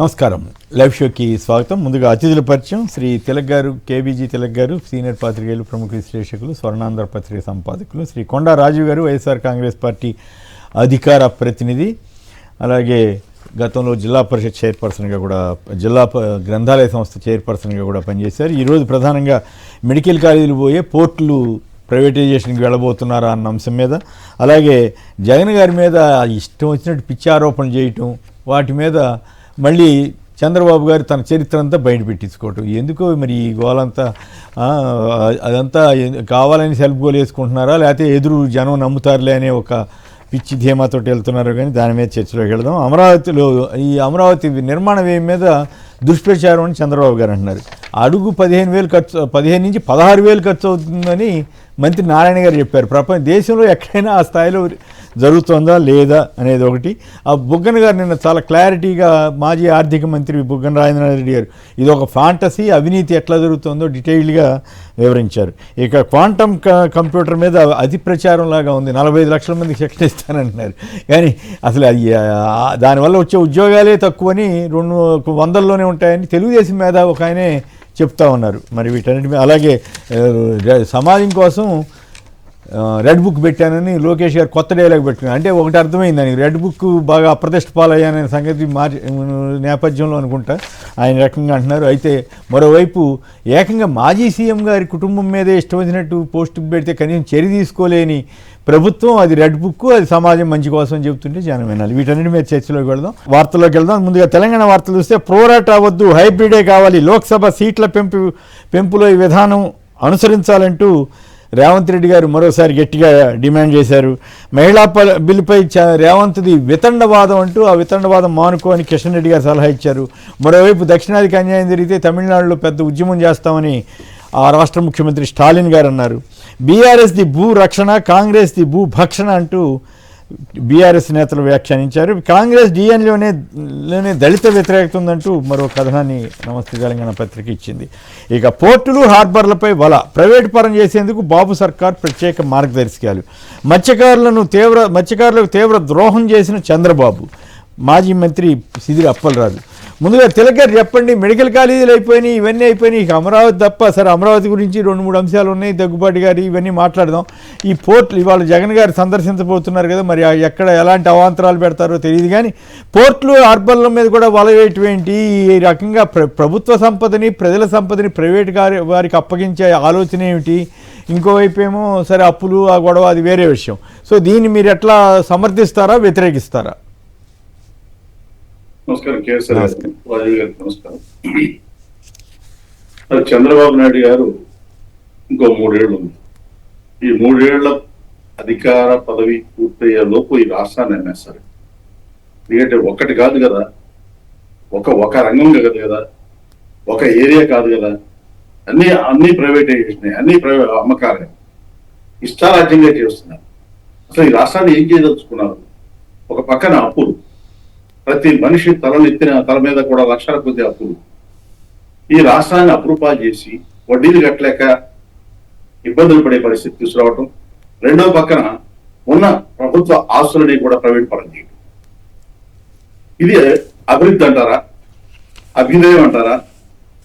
నమస్కారం. లైవ్ షోకి స్వాగతం. ముందుగా అతిథుల పరిచయం. శ్రీ తిలక్ గారు, కేబీజీ తిలక్ గారు, సీనియర్ పాత్రికేయులు, ప్రముఖ విశ్లేషకులు, స్వర్ణాంధ్ర పత్రిక సంపాదకులు. శ్రీ కొండా రాజు గారు, వైఎస్ఆర్ కాంగ్రెస్ పార్టీ అధికార ప్రతినిధి, అలాగే గతంలో జిల్లా పరిషత్ చైర్పర్సన్గా కూడా, జిల్లా గ్రంథాలయ సంస్థ చైర్పర్సన్గా కూడా పనిచేశారు. ఈరోజు ప్రధానంగా మెడికల్ కాలేజీలు పోయే పోర్టులు ప్రైవేటైజేషన్కి వెళ్ళబోతున్నారా అన్న అంశం మీద, అలాగే జగన్ గారి మీద ఇష్టం వచ్చినట్టు పిచ్చి ఆరోపణలు చేయటం, వాటి మీద మళ్ళీ చంద్రబాబు గారు తన చరిత్ర అంతా బయట పెట్టించుకోవటం, ఎందుకో మరి ఈ గోలంతా అదంతా కావాలని సెల్ఫ్ గోల్ వేసుకుంటున్నారా, లేకపోతే ఎదురు జనం నమ్ముతారులే అనే ఒక పిచ్చి ధీమాతో వెళ్తున్నారు. కానీ దాని మీద చర్చలోకి వెళదాం. అమరావతిలో ఈ అమరావతి నిర్మాణ వ్యయం మీద దుష్ప్రచారం అని చంద్రబాబు గారు అంటున్నారు. అడుగు 15,000 ఖర్చు, 15 నుంచి 16,000 ఖర్చు అవుతుందని మంత్రి నారాయణ గారు చెప్పారు. దేశంలో ఎక్కడైనా ఆ స్థాయిలో జరుగుతుందా లేదా అనేది ఒకటి. ఆ బుగ్గన గారు నిన్న చాలా క్లారిటీగా, మాజీ ఆర్థిక మంత్రి బుగ్గన రాజేంద్రనాథ్ రెడ్డి గారు ఇది ఒక ఫాంటసీ, అవినీతి ఎట్లా జరుగుతుందో డీటెయిల్డ్గా వివరించారు. ఇక క్వాంటమ్ కంప్యూటర్ మీద అతి ప్రచారం లాగా ఉంది. 45 లక్షల మందికి శిక్షణ ఇస్తానంటున్నారు. కానీ అసలు అది దానివల్ల వచ్చే ఉద్యోగాలే తక్కువని, 200లోనే ఉంటాయని తెలుగుదేశం మీద ఒక ఆయనే చెప్తా ఉన్నారు. మరి వీటన్నిటి మీద, అలాగే సమాజం కోసం రెడ్ బుక్ పెట్టానని లోకేష్ గారు కొత్త డైలాగ్ పెట్టుకున్నారు. అంటే ఒకటి అర్థమైందని, రెడ్ బుక్ బాగా అప్రతిష్ట పాలయ్యాననే సంగతి నేపథ్యంలో అనుకుంటా ఆయన రకంగా అంటున్నారు. అయితే మరోవైపు ఏకంగా మాజీ సీఎం గారి కుటుంబం మీదే ఇష్టం వచ్చినట్టు పోస్టు పెడితే కనీసం చర్య తీసుకోలేని ప్రభుత్వం, అది రెడ్ బుక్, అది సమాజం మంచి కోసం చెబుతుంటే జనం వినాలి. వీటన్నిటి మీద చర్చలోకి వెళ్దాం, వార్తల్లోకి వెళ్దాం. ముందుగా తెలంగాణ వార్తలు చూస్తే, ప్రోరాటా వద్దు, హైబ్రిడే కావాలి, లోక్సభ సీట్ల పెంపులో ఈ విధానం అనుసరించాలంటూ రేవంత్ రెడ్డి గారు మరోసారి గట్టిగా డిమాండ్ చేశారు. మహిళా బిల్లుపై రేవంత్ది వితండవాదం అంటూ ఆ వితండవాదం మానుకోని కిషన్ రెడ్డి గారు సలహా ఇచ్చారు. మరోవైపు దక్షిణాదికి అన్యాయం జరిగితే తమిళనాడులో పెద్ద ఉద్యమం చేస్తామని ఆ రాష్ట్ర ముఖ్యమంత్రి స్టాలిన్ గారు అన్నారు. బీఆర్ఎస్ది భూ రక్షణ, కాంగ్రెస్ది భూ భక్షణ అంటూ బీఆర్ఎస్ నేతలు వ్యాఖ్యానించారు. కాంగ్రెస్ డిఎన్లోనే దళిత వ్యతిరేకత ఉందంటూ మరో కథనాన్ని నమస్తే తెలంగాణ పత్రిక ఇచ్చింది. ఇక పోర్టులు, హార్బర్లపై వల ప్రైవేటు పరం చేసేందుకు బాబు సర్కార్ ప్రత్యేక మార్గదర్శకాలు, మత్స్యకారులకు తీవ్ర ద్రోహం చేసిన చంద్రబాబు, మాజీ మంత్రి సిదిరి అప్పలరాజు. ముందుగా తిలక్ గారు చెప్పండి, మెడికల్ కాలేజీలు అయిపోయినాయి, ఇవన్నీ అయిపోయినాయి, ఇక అమరావతి తప్ప. సరే, అమరావతి గురించి 2-3 అంశాలు ఉన్నాయి, దగ్గుబాటి గారు ఇవన్నీ మాట్లాడదాం. ఈ పోర్టులు ఇవాళ జగన్ గారు సందర్శించబోతున్నారు కదా, మరి ఎక్కడ ఎలాంటి అవాంతరాలు పెడతారో తెలియదు. కానీ పోర్టులు, హార్బర్ల మీద కూడా వల వేయటం ఏంటి? ఈ రకంగా ప్రభుత్వ సంపదని, ప్రజల సంపదని ప్రైవేట్ వారికి అప్పగించే ఆలోచన ఏమిటి? ఇంకోవైపు ఏమో సరే అప్పులు, ఆ గొడవ, అది వేరే విషయం. సో దీన్ని మీరు ఎట్లా సమర్థిస్తారా, వ్యతిరేకిస్తారా? నమస్కారం కేసీఆర్ రాజీవ్ గారికి నమస్కారం. చంద్రబాబు నాయుడు గారు ఇంకో 3 ఏళ్ళు ఉంది. ఈ 3 ఏళ్ల అధికార పదవి పూర్తయ్యే లోపు ఈ రాష్ట్రాన్ని అమ్మేస్తారు. ఎందుకంటే ఒకటి కాదు కదా, ఒక రంగం కాదు కదా, ఒక ఏరియా కాదు కదా, అన్ని ప్రైవేటైజేషన్, అన్ని అమ్మకాలే ఇష్టారాజ్యంగా చేస్తున్నారు. అసలు ఈ రాష్ట్రాన్ని ఏం చేయదలుచుకున్నారు? ఒక పక్కన అప్పులు, ప్రతి మనిషి తల మీద కూడా లక్షల కొద్ది అప్పులు. ఈ రాష్ట్రాన్ని అప్రూపాలు చేసి వడ్డీలు కట్టలేక ఇబ్బందులు పడే పరిస్థితి తీసుకురావటం. రెండో పక్కన ఉన్న ప్రభుత్వ ఆస్తులని కూడా ప్రైవేట్ పరం చేయడం. ఇది అభివృద్ధి అంటారా? అభ్యుదయం అంటారా?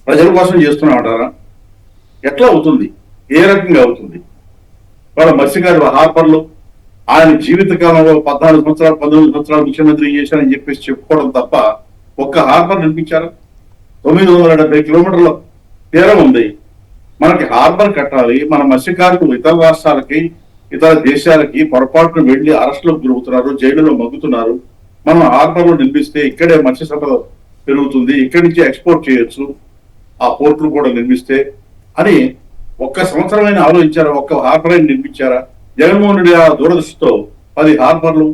ప్రజల కోసం చేస్తున్నామంటారా? ఎట్లా అవుతుంది? ఏ రకంగా అవుతుంది? వాళ్ళ మత్స్యకారులు హార్బర్లు ఆయన జీవితకాలంలో 14 సంవత్సరాలు 19 సంవత్సరాలు ముఖ్యమంత్రి చేశారని చెప్పేసి చెప్పుకోవడం తప్ప ఒక్క హార్బర్ నిర్మించారు. 970 కిలోమీటర్ల తీరం ఉంది. మనకి హార్బర్ కట్టాలి. మన మత్స్యకారులు ఇతర రాష్ట్రాలకి, ఇతర దేశాలకి పొరపాటును వెళ్లి అరెస్టులకు గురవుతున్నారు, జైలులో మగ్గుతున్నారు. మనం హార్బర్లు నిర్మిస్తే ఇక్కడే మత్స్య సంపద పెరుగుతుంది, ఇక్కడి నుంచి ఎక్స్పోర్ట్ చేయొచ్చు, ఆ పోర్టులు కూడా నిర్మిస్తే అని ఒక్క సంవత్సరమైన ఆలోచించారా? ఒక్క హార్బర్ అయినా నిర్మించారా? జగన్మోహన్ రెడ్డి ఆ దూరదృష్టితో 10 హార్బర్లు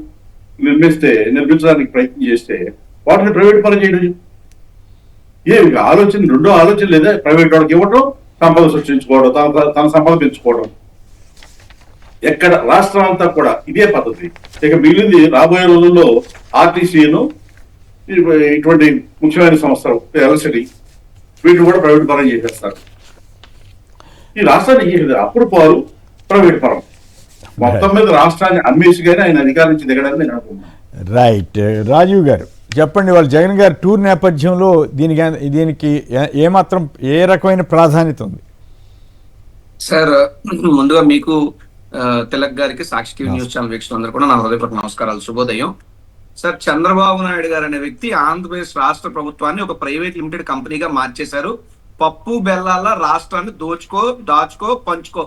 నిర్మించడానికి ప్రయత్నం చేస్తే వాటిని ప్రైవేట్ పరం చేయడం ఆలోచన, రెండో ఆలోచన లేదా? ప్రైవేట్ వాళ్ళకి ఇవ్వడం, సంపద సృష్టించుకోవడం, తన సంపద పెంచుకోవడం. ఎక్కడ రాష్ట్రం అంతా కూడా ఇదే పద్ధతి. ఇక మిగిలింది రాబోయే రోజుల్లో ఆర్టీసీను, ఇటువంటి ముఖ్యమైన సంస్థలు, ఎల్సిడి, వీటిని కూడా ప్రైవేట్ పరం చేసేస్తారు. ఈ రాష్ట్రాన్ని అప్పుడు పాలు ప్రైవేట్ పరం మొత్తం మీద రాష్ట్రాన్ని అమ్మేసి కానీ ఆయన అధికారం నుంచి దిగడానికి నేను అనుకుంటున్నాను. రైట్. రాజీవ్ గారు, చెప్పండి, వాళ్ళు జగన్ గారి టూర్ నేపథ్యంలో దీనికి ఏమాత్రం ఏ రకమైన ప్రాధాన్యత ఉంది? సార్, ముందుగా మీకు తిలక్ గారికి, సాక్షి టీవీ న్యూస్ ఛానల్ వీక్షకులందరూ కూడా నా హృదయపూర్వక నమస్కారాలు, శుభోదయం. సార్, చంద్రబాబు నాయుడు గారు అనే వ్యక్తి ఆంధ్రప్రదేశ్ రాష్ట్ర ప్రభుత్వాన్ని ఒక ప్రైవేట్ లిమిటెడ్ కంపెనీగా మార్చేశారు. పప్పు బెల్లాల రాష్ట్రాన్ని దాచుకో పంచుకో,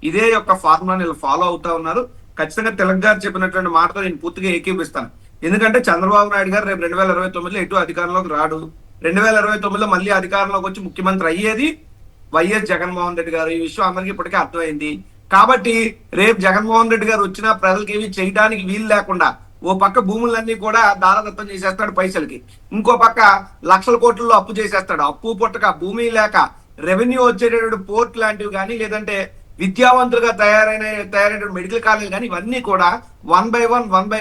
ఇదే యొక్క ఫార్ములాని ఫాలో అవుతా ఉన్నారు. ఖచ్చితంగా తిలక్ గారు చెప్పినటువంటి మాటతో నేను పూర్తిగా ఏకీపిస్తాను. ఎందుకంటే చంద్రబాబు నాయుడు గారు రేపు 2029లో ఎటు అధికారంలోకి రాడు. 2029లో మళ్ళీ అధికారంలోకి వచ్చి ముఖ్యమంత్రి అయ్యేది వైఎస్ జగన్మోహన్ రెడ్డి గారు. ఈ విషయం అందరికీ ఇప్పటికే అర్థమైంది. కాబట్టి రేపు జగన్మోహన్ రెడ్డి గారు వచ్చినా ప్రజలకి ఏమి చేయడానికి వీలు లేకుండా ఓ పక్క భూములన్నీ కూడా దారదత్తం చేసేస్తాడు పైసలకి, ఇంకో పక్క లక్షల కోట్లలో అప్పు చేసేస్తాడు. అప్పు పుట్టక, భూమి లేక, రెవెన్యూ వచ్చేటటువంటి పోర్ట్ లాంటివి కానీ, లేదంటే విద్యావంతులుగా తయారైన మెడికల్ కాలేజ్ కానీ, ఇవన్నీ కూడా one by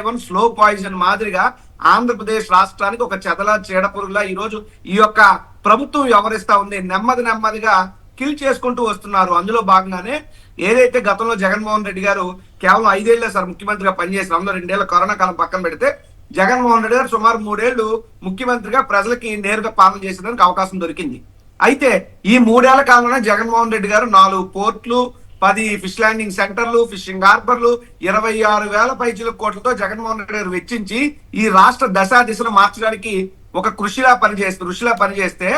one slow poison మాదిరిగా ఆంధ్రప్రదేశ్ రాష్ట్రానికి ఒక చెదల చీడపురుగులా ఈ రోజు ఈ యొక్క ప్రభుత్వం వ్యవహరిస్తా ఉంది. నెమ్మదిగా కిల్ చేసుకుంటూ వస్తున్నారు. అందులో భాగంగానే ఏదైతే గతంలో జగన్మోహన్ రెడ్డి గారు కేవలం 5 ఏళ్లే సార్ ముఖ్యమంత్రిగా పనిచేసిన, అందులో 2 ఏళ్ల కరోనా కాలం పక్కన పెడితే జగన్మోహన్ రెడ్డి గారు సుమారు 3 ఏళ్లు ముఖ్యమంత్రిగా ప్రజలకి నేరుగా పాలన చేసేందుకు అవకాశం దొరికింది. అయితే ఈ 3 ఏళ్ల కాలంలోనే జగన్మోహన్ రెడ్డి గారు 4 పోర్ట్లు, 10 ఫిష్ ల్యాండింగ్ సెంటర్లు, ఫిషింగ్ హార్బర్లు, 26,000 పైచిల కోట్లతో జగన్మోహన్ రెడ్డి గారు వెచ్చించి ఈ రాష్ట్ర దిశను మార్చడానికి ఒక ఋషిలా పనిచేస్తే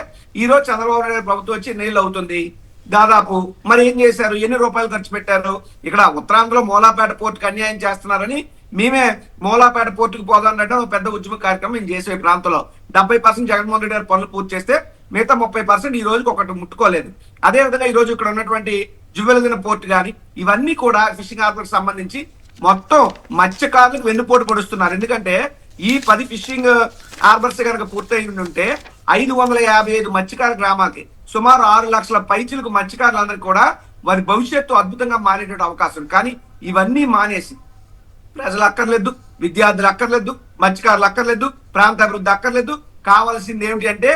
ఈ రోజు చంద్రబాబు నాయుడు ప్రభుత్వం వచ్చి నీళ్ళు అవుతుంది దాదాపు. మరి ఏం చేశారు? ఎన్ని రూపాయలు ఖర్చు పెట్టారు? ఇక్కడ ఉత్తరాంధ్రలో మూలాపేట పోర్టుకు అన్యాయం చేస్తున్నారని మేమే మూలాపేట పోర్టుకు పోదానంటే ఒక పెద్ద ఉద్యమ కార్యక్రమం మేము చేసే ప్రాంతంలో 70% జగన్మోహన్ రెడ్డి గారు పనులు పూర్తి చేస్తే మిగతా 30% ఈ రోజుకి ఒకటి ముట్టుకోలేదు. అదే విధంగా ఈ రోజు ఇక్కడ ఉన్నటువంటి జువెల్దిన పోర్ట్ కానీ, ఇవన్నీ కూడా ఫిషింగ్ హార్బర్ సంబంధించి మొత్తం మత్స్యకారులకు వెన్నుపోటు పొడుస్తున్నారు. ఎందుకంటే ఈ 10 ఫిషింగ్ హార్బర్స్ కనుక పూర్తయి ఉంటే 555 మత్స్యకార గ్రామాలకి సుమారు 6 లక్షల పైచిలకు మత్స్యకారులందరికీ కూడా వారి భవిష్యత్తు అద్భుతంగా మారేటువంటి అవకాశం. కానీ ఇవన్నీ మానేసి ప్రజలు అక్కర్లేదు, విద్యార్థులు అక్కర్లేదు, మత్స్యకారులు అక్కర్లేదు, ప్రాంత అభివృద్ధి అక్కర్లేదు, కావాల్సింది ఏమిటి అంటే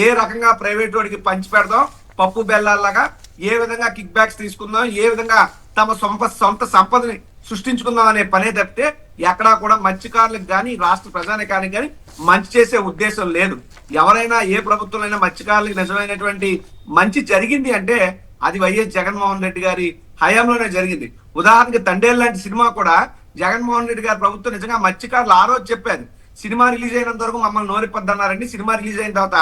ఏ రకంగా ప్రైవేట్ వాడికి పంచి పెడదాం, పప్పు బెల్లాల్లాగా ఏ విధంగా కిక్ బ్యాక్స్ తీసుకుందాం, ఏ విధంగా తమ సొంత సంపదని సృష్టించుకుందాం అనే పనే తప్పితే ఎక్కడా కూడా మత్స్యకారులకు కానీ రాష్ట్ర ప్రజానికానికి కానీ మంచి చేసే ఉద్దేశం లేదు. ఎవరైనా ఏ ప్రభుత్వంలో మత్స్యకారులకు నిజమైనటువంటి మంచి జరిగింది అంటే అది వైఎస్ జగన్మోహన్ రెడ్డి గారి హయాంలోనే జరిగింది. ఉదాహరణకి తండేలు లాంటి సినిమా కూడా జగన్మోహన్ రెడ్డి గారి ప్రభుత్వం నిజంగా మత్స్యకారులు ఆ రోజు చెప్పారు. సినిమా రిలీజ్ అయినంత వరకు మమ్మల్ని నోరిపోద్దన్నారండి. సినిమా రిలీజ్ అయిన తర్వాత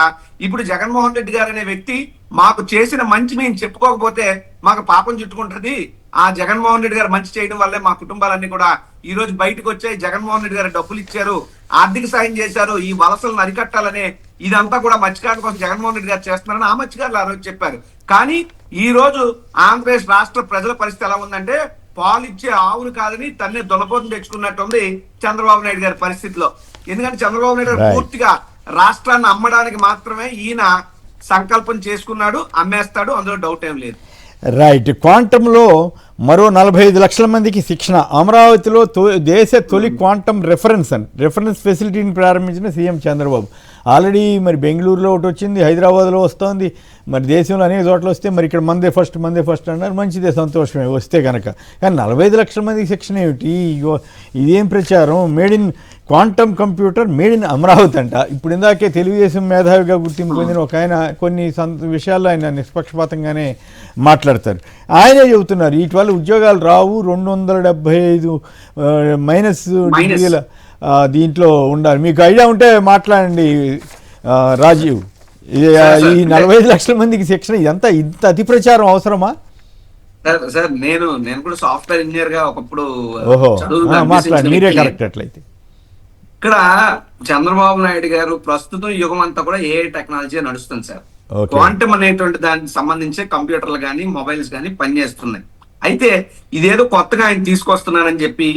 ఇప్పుడు జగన్మోహన్ రెడ్డి గారు అనే వ్యక్తి మాకు చేసిన మంచి మేము చెప్పుకోకపోతే మాకు పాపం చుట్టుకుంటుంది. ఆ జగన్మోహన్ రెడ్డి గారు మంచి చేయడం వల్లే మా కుటుంబాలన్నీ కూడా ఈ రోజు బయటకు వచ్చాయి. జగన్మోహన్ రెడ్డి గారు డబ్బులు ఇచ్చారు, ఆర్థిక సాయం చేశారు, ఈ వలసలను అరికట్టాలనే ఇదంతా కూడా మత్స్యకారుల కోసం జగన్మోహన్ రెడ్డి గారు చేస్తున్నారని ఆ మత్స్యకారులు ఆ రోజు చెప్పారు. కానీ ఈ రోజు ఆంధ్రప్రదేశ్ రాష్ట్ర ప్రజల పరిస్థితి ఎలా ఉందంటే పాలు ఇచ్చే ఆవులు కాదని తన్నే దొనపోతుని తెచ్చుకున్నట్టుంది చంద్రబాబు నాయుడు గారి పరిస్థితిలో. ఎందుకంటే చంద్రబాబు నాయుడు గారు పూర్తిగా రాష్ట్రాన్ని అమ్మడానికి మాత్రమే ఈయన సంకల్పం చేసుకున్నాడు, అమ్మేస్తాడు, అందులో డౌట్ ఏం లేదు. రైట్. క్వాంటంలో మరో 45 లక్షల మందికి శిక్షణ. అమరావతిలో దేశ తొలి క్వాంటం రెఫరెన్స్ ఫెసిలిటీని ప్రారంభించిన సీఎం చంద్రబాబు. ఆల్రెడీ మరి బెంగళూరులో ఒకటి వచ్చింది, హైదరాబాద్లో వస్తుంది, మరి దేశంలో అనేక చోట్ల వస్తే మరి ఇక్కడ మందే ఫస్ట్ అన్నారు. మంచిదే, సంతోషమే వస్తే కనుక. కానీ 45 లక్షల మందికి శిక్షణ ఏమిటి? ఇదేం ప్రచారం? Made in quantum computer, made in Amaravati అంట. ఇప్పుడు ఇందాకే తెలుగుదేశం మేధావిగా గుర్తింపు పొందిన ఒక ఆయన కొన్ని విషయాల్లో ఆయన నిష్పక్షపాతంగానే మాట్లాడతారు. ఆయనే చెబుతున్నారు వీటి వల్ల ఉద్యోగాలు రావు, 275 మైనస్ డిగ్రీల దీంట్లో ఉండాలి. మీకు ఐడియా ఉంటే మాట్లాడండి రాజీవ్. ఈ 45 లక్షల మందికి శిక్షణ ఇంత అతి ప్రచారం అవసరమా? సార్, నేను కూడా సాఫ్ట్వేర్ ఇంజనీర్ గా ఒకప్పుడు మాట్లాడి మీరే కరెక్ట్. అట్లయితే ఇక్కడ చంద్రబాబు నాయుడు గారు ప్రస్తుతం యుగం అంతా కూడా ఏ టెక్నాలజీ నడుస్తుంది సార్. క్వాంటమ్ అనేటువంటి దానికి సంబంధించి కంప్యూటర్లు కానీ మొబైల్స్ కానీ పనిచేస్తున్నాయి. అయితే ఇదేదో కొత్తగా ఆయన తీసుకొస్తున్నానని చెప్పి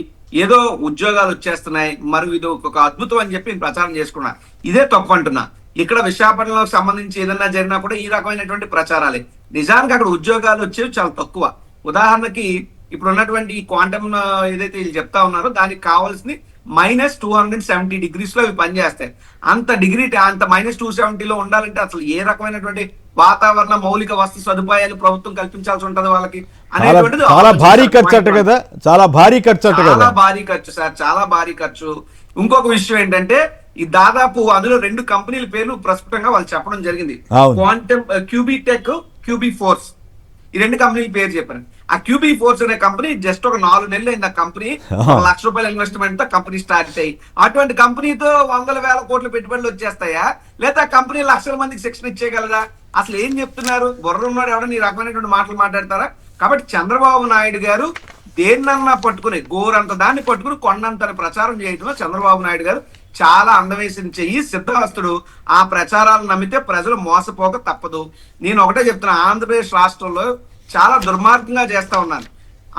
ఏదో ఉద్యోగాలు వచ్చేస్తున్నాయి, మరి ఇది ఒక అద్భుతం అని చెప్పి ప్రచారం చేసుకున్నా. ఇదే తప్పు అంటున్నా. ఇక్కడ విశాఖపట్నంలోకి సంబంధించి ఏదన్నా జరిగినా కూడా ఈ రకమైనటువంటి ప్రచారాలే. నిజానికి అక్కడ ఉద్యోగాలు వచ్చేవి చాలా తక్కువ. ఉదాహరణకి ఇప్పుడు ఉన్నటువంటి ఈ క్వాంటమ్ ఏదైతే వీళ్ళు చెప్తా ఉన్నారో దానికి కావాల్సింది -270 డిగ్రీస్ లో ఇవి పనిచేస్తాయి. అంత -270 ఉండాలంటే అసలు ఏ రకమైనటువంటి వాతావరణ మౌలిక వస్తు సదుపాయాలు ప్రభుత్వం కల్పించాల్సి ఉంటది వాళ్ళకి అనేటువంటిది చాలా భారీ ఖర్చు కదా. చాలా భారీ ఖర్చు సార్, చాలా భారీ ఖర్చు. ఇంకొక విషయం ఏంటంటే ఈ దాదాపు అందులో 2 కంపెనీల పేర్లు ప్రస్ఫుటంగా వాళ్ళు చెప్పడం జరిగింది. అవును. క్వాంటమ్ క్యూబిటెక్, క్యూబీ ఫోర్స్, ఈ 2 కంపెనీల పేరు చెప్పారు. ఆ క్యూబీ ఫోర్స్ అనే కంపెనీ జస్ట్ ఒక 4 నెలలు అయింది. ఆ కంపెనీ ₹1,00,000 ఇన్వెస్ట్మెంట్ తో కంపెనీ స్టార్ట్ అయ్యి, అటువంటి కంపెనీతో వందల వేల కోట్ల పెట్టుబడులు వచ్చేస్తాయా, లేదా కంపెనీ లక్షల మందికి శిక్షణ ఇచ్చేయగలరా? అసలు ఏం చెప్తున్నారు? బుర్ర ఉన్నాడు ఎవడని ఈ రకమైనటువంటి మాటలు మాట్లాడతారా? కాబట్టి చంద్రబాబు నాయుడు గారు దేన్నన్నా పట్టుకుని, గోరంత దాన్ని పట్టుకుని కొండంతని ప్రచారం చేయడంలో చంద్రబాబు నాయుడు గారు చాలా అందవేసిన చెయ్యి, సిద్ధహస్తుడు. ఆ ప్రచారాలు నమ్మితే ప్రజలు మోసపోక తప్పదు. నేను ఒకటే చెప్తున్నా, ఆంధ్రప్రదేశ్ రాష్ట్రంలో చాలా దుర్మార్గంగా చేస్తా ఉన్నాను.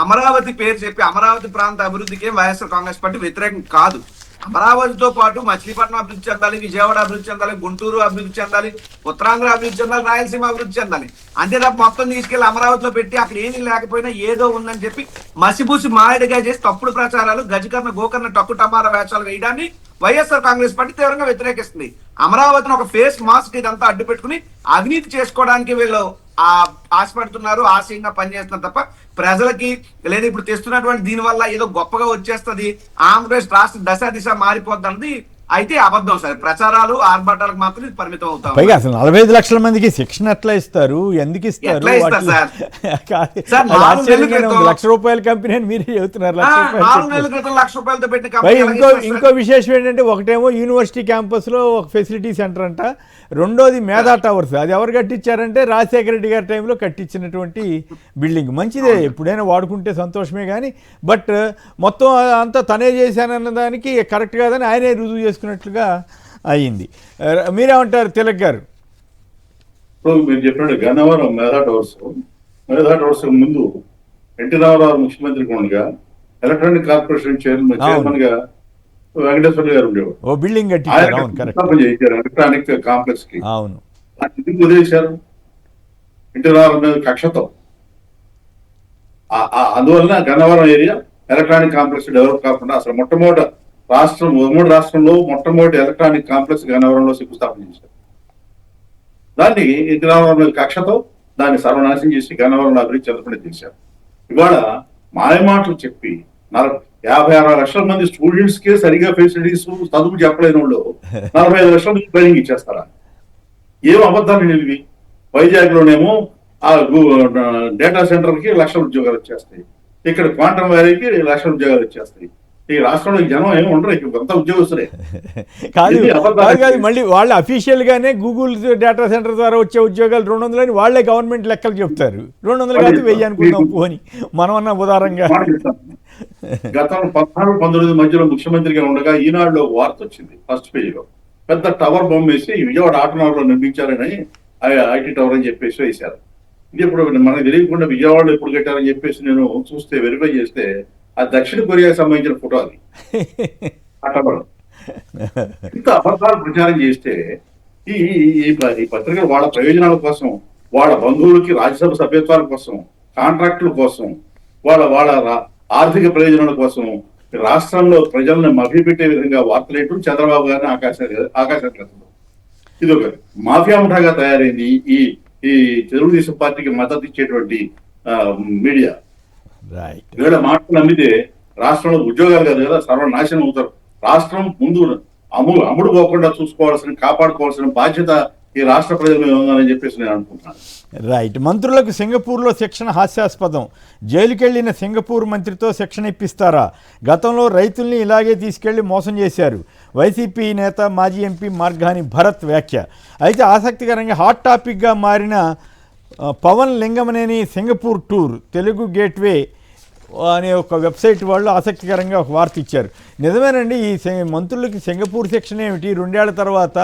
అమరావతి పేరు చెప్పి అమరావతి ప్రాంత అభివృద్ధికి వైఎస్ఆర్ కాంగ్రెస్ పార్టీ వ్యతిరేకం కాదు. అమరావతితో పాటు మచిలీపట్నం అభివృద్ధి చెందాలి, విజయవాడ అభివృద్ధి చెందాలి, గుంటూరు అభివృద్ధి చెందాలి, ఉత్తరాంధ్ర అభివృద్ధి చెందాలి, రాయలసీమ అభివృద్ధి చెందాలి. అంతే తప్ప మొత్తం తీసుకెళ్లి అమరావతిలో పెట్టి అక్కడ ఏమీ లేకపోయినా ఏదో ఉందని చెప్పి మసిబూసి మారేడుగా చేసి తప్పుడు ప్రచారాలు, గజకర్ణ గోకర్ణ టక్కు టమారా వేషాలు వేయడాన్ని వైఎస్ఆర్ కాంగ్రెస్ పార్టీ తీవ్రంగా వ్యతిరేకిస్తుంది. అమరావతిని ఒక ఫేస్ మాస్క్ ఇదంతా అడ్డు పెట్టుకుని అవినీతి చేసుకోవడానికి వీళ్ళు ఆశపడుతున్నారు, ఆశయంగా పనిచేస్తున్నారు తప్ప ప్రజలకి లేదా ఇప్పుడు తెస్తున్నటువంటి దీని వల్ల ఏదో గొప్పగా వచ్చేస్తుంది, ఆంధ్రప్రదేశ్ రాష్ట్ర దశ దిశ మారిపోద్ది అన్నది అయితే అబద్ధం సార్. ప్రచారాలు ఆర్భాటాలకు మాత్రం ఇది పరిమితం అవుతాం. పైగా అసలు 45 లక్షల మందికి శిక్షణ ఎట్లా ఇస్తారు, ఎందుకు ఇస్తారు? ₹1,00,000 కంపెనీ అని మీరే చెబుతున్నారు. ఇంకో విశేషం ఏంటంటే, ఒకటేమో యూనివర్సిటీ క్యాంపస్ లో ఒక ఫెసిలిటీ సెంటర్ అంట, రెండోది మేధా టవర్స్. అది ఎవరు కట్టించారంటే రాజశేఖర రెడ్డి గారి టైంలో కట్టించినటువంటి బిల్డింగ్. మంచిదే, ఎప్పుడైనా వాడుకుంటే సంతోషమే, కానీ బట్ మొత్తం అంతా తనే చేశానన్న దానికి కరెక్ట్ కాదని ఆయనే రుజువు చేసుకున్నట్లుగా అయ్యింది. మీరేమంటారు తిలక్ గారు? మీరు చెప్పినట్టు గన్నవరం మేధా టవర్స్ ముందు ఎన్టీ రామారావు ముఖ్యమంత్రిగా ఉండగా ఎలక్ట్రానిక్ కార్పొరేషన్ చైర్మన్ గా వెంకటేశ్వర గారు ఉండేవారు. ఓ బిల్డింగ్ కట్టించారు ఎలక్ట్రానిక్ కాంప్లెక్స్ కి. అవును, ఎందుకు వదిలేశారు? ఎన్టీ రామారావు మీద కక్షతో. అందువలన Gannavaram area electronic complex develop కాకుండా అసలు ఉమ్మడి రాష్ట్రంలో మొట్టమొదటి ఎలక్ట్రానిక్ కాంప్లెక్స్ గన్నవరంలో శంకుస్థాపన చేశారు. దాన్ని ఎన్టీ రామారావు మీద కక్షతో దాన్ని సర్వనాశనం చేసి గన్నవరంలో అభివృద్ధి చెందకుండా చేశారు. ఇవాళ మాయమాటలు చెప్పి 56 లక్షల మంది స్టూడెంట్స్ కే సరిగా ఫెసిలిటీస్ చదువు చెప్పలేని వాళ్ళు 45 లక్షల మంది ట్రైనింగ్ ఇచ్చేస్తారా? ఏం అబద్ధాలు నిలివి? వైజాగ్ లోనేమో ఆ డేటా సెంటర్ కి లక్షల ఉద్యోగాలు వచ్చేస్తాయి, ఇక్కడ క్వాంటమ్ వ్యాలీకి లక్షల ఉద్యోగాలు వచ్చేస్తాయి. ఈ రాష్ట్రంలో జనం ఏమి ఉండరు, అంతా ఉద్యోగస్తులే. కాదు, మళ్ళీ వాళ్ళు అఫీషియల్ గానే గూగుల్ డేటా సెంటర్ ద్వారా వచ్చే ఉద్యోగాలు 200 అని వాళ్ళే గవర్నమెంట్ లెక్కలు చెప్తారు. 200 కాదు 1000 అనుకుందాం పోని, మనమన్నా ఉదారంగా. గతంలో 14-19 మధ్యలో ముఖ్యమంత్రిగా ఉండగా ఈనాడులో వార్త వచ్చింది, ఫస్ట్ పేజీలో పెద్ద టవర్ బొమ్మ వేసి విజయవాడ ఆటనగర్లో నిర్మించారని, ఐటీ టవర్ అని చెప్పేసి వేశారు. ఇది ఇప్పుడు మనకు తెలియకుండా విజయవాడలో ఎప్పుడు కట్టారని చెప్పేసి నేను చూస్తే వెరిఫై చేస్తే ఆ దక్షిణ కొరియాకి సంబంధించిన ఫోటో అది. ఇంత అబద్ధాలు ప్రచారం చేస్తే ఈ పత్రికలు వాళ్ళ ప్రయోజనాల కోసం, వాళ్ళ బంధువులకి రాజ్యసభ సభ్యత్వాల కోసం, కాంట్రాక్టుల కోసం, వాళ్ళ ఆర్థిక ప్రయోజనాల కోసం రాష్ట్రంలో ప్రజలను మభ్యపెట్టే విధంగా వార్తలేయటం చంద్రబాబు గారిని ఆకాశానికి. ఇది ఒక మాఫియా ముఠాగా తయారైంది ఈ తెలుగుదేశం పార్టీకి మద్దతు ఇచ్చేటువంటి మీడియా. వీళ్ళ మాటలు నమ్మితే రాష్ట్రంలో ఉద్యోగాలు కాదు కదా, సర్వనాశనం అవుతారు. రాష్ట్రం ముందు అమ్ముడు పోకుండా కాపాడుకోవాల్సిన బాధ్యత ఈ రాష్ట్ర ప్రజల మీద ఉందని చెప్పేసి నేను అనుకుంటున్నాను. రైట్. మంత్రులకు సింగపూర్లో శిక్షణ హాస్యాస్పదం. జైలుకెళ్లిన సింగపూర్ మంత్రితో శిక్షణ ఇప్పిస్తారా? గతంలో రైతుల్ని ఇలాగే తీసుకెళ్లి మోసం చేశారు. వైసీపీ నేత మాజీ ఎంపీ మార్గాని భరత్ వ్యాఖ్య. అయితే ఆసక్తికరంగా హాట్ టాపిక్గా మారిన Pavan Lingamaneni Singapore tour Telugu gateway అనే ఒక వెబ్సైట్ వాళ్ళు ఆసక్తికరంగా ఒక వార్త ఇచ్చారు. నిజమేనండి, ఈ మంత్రులకి సింగపూర్ శిక్షణ ఏమిటి? 2 ఏళ్ల తర్వాత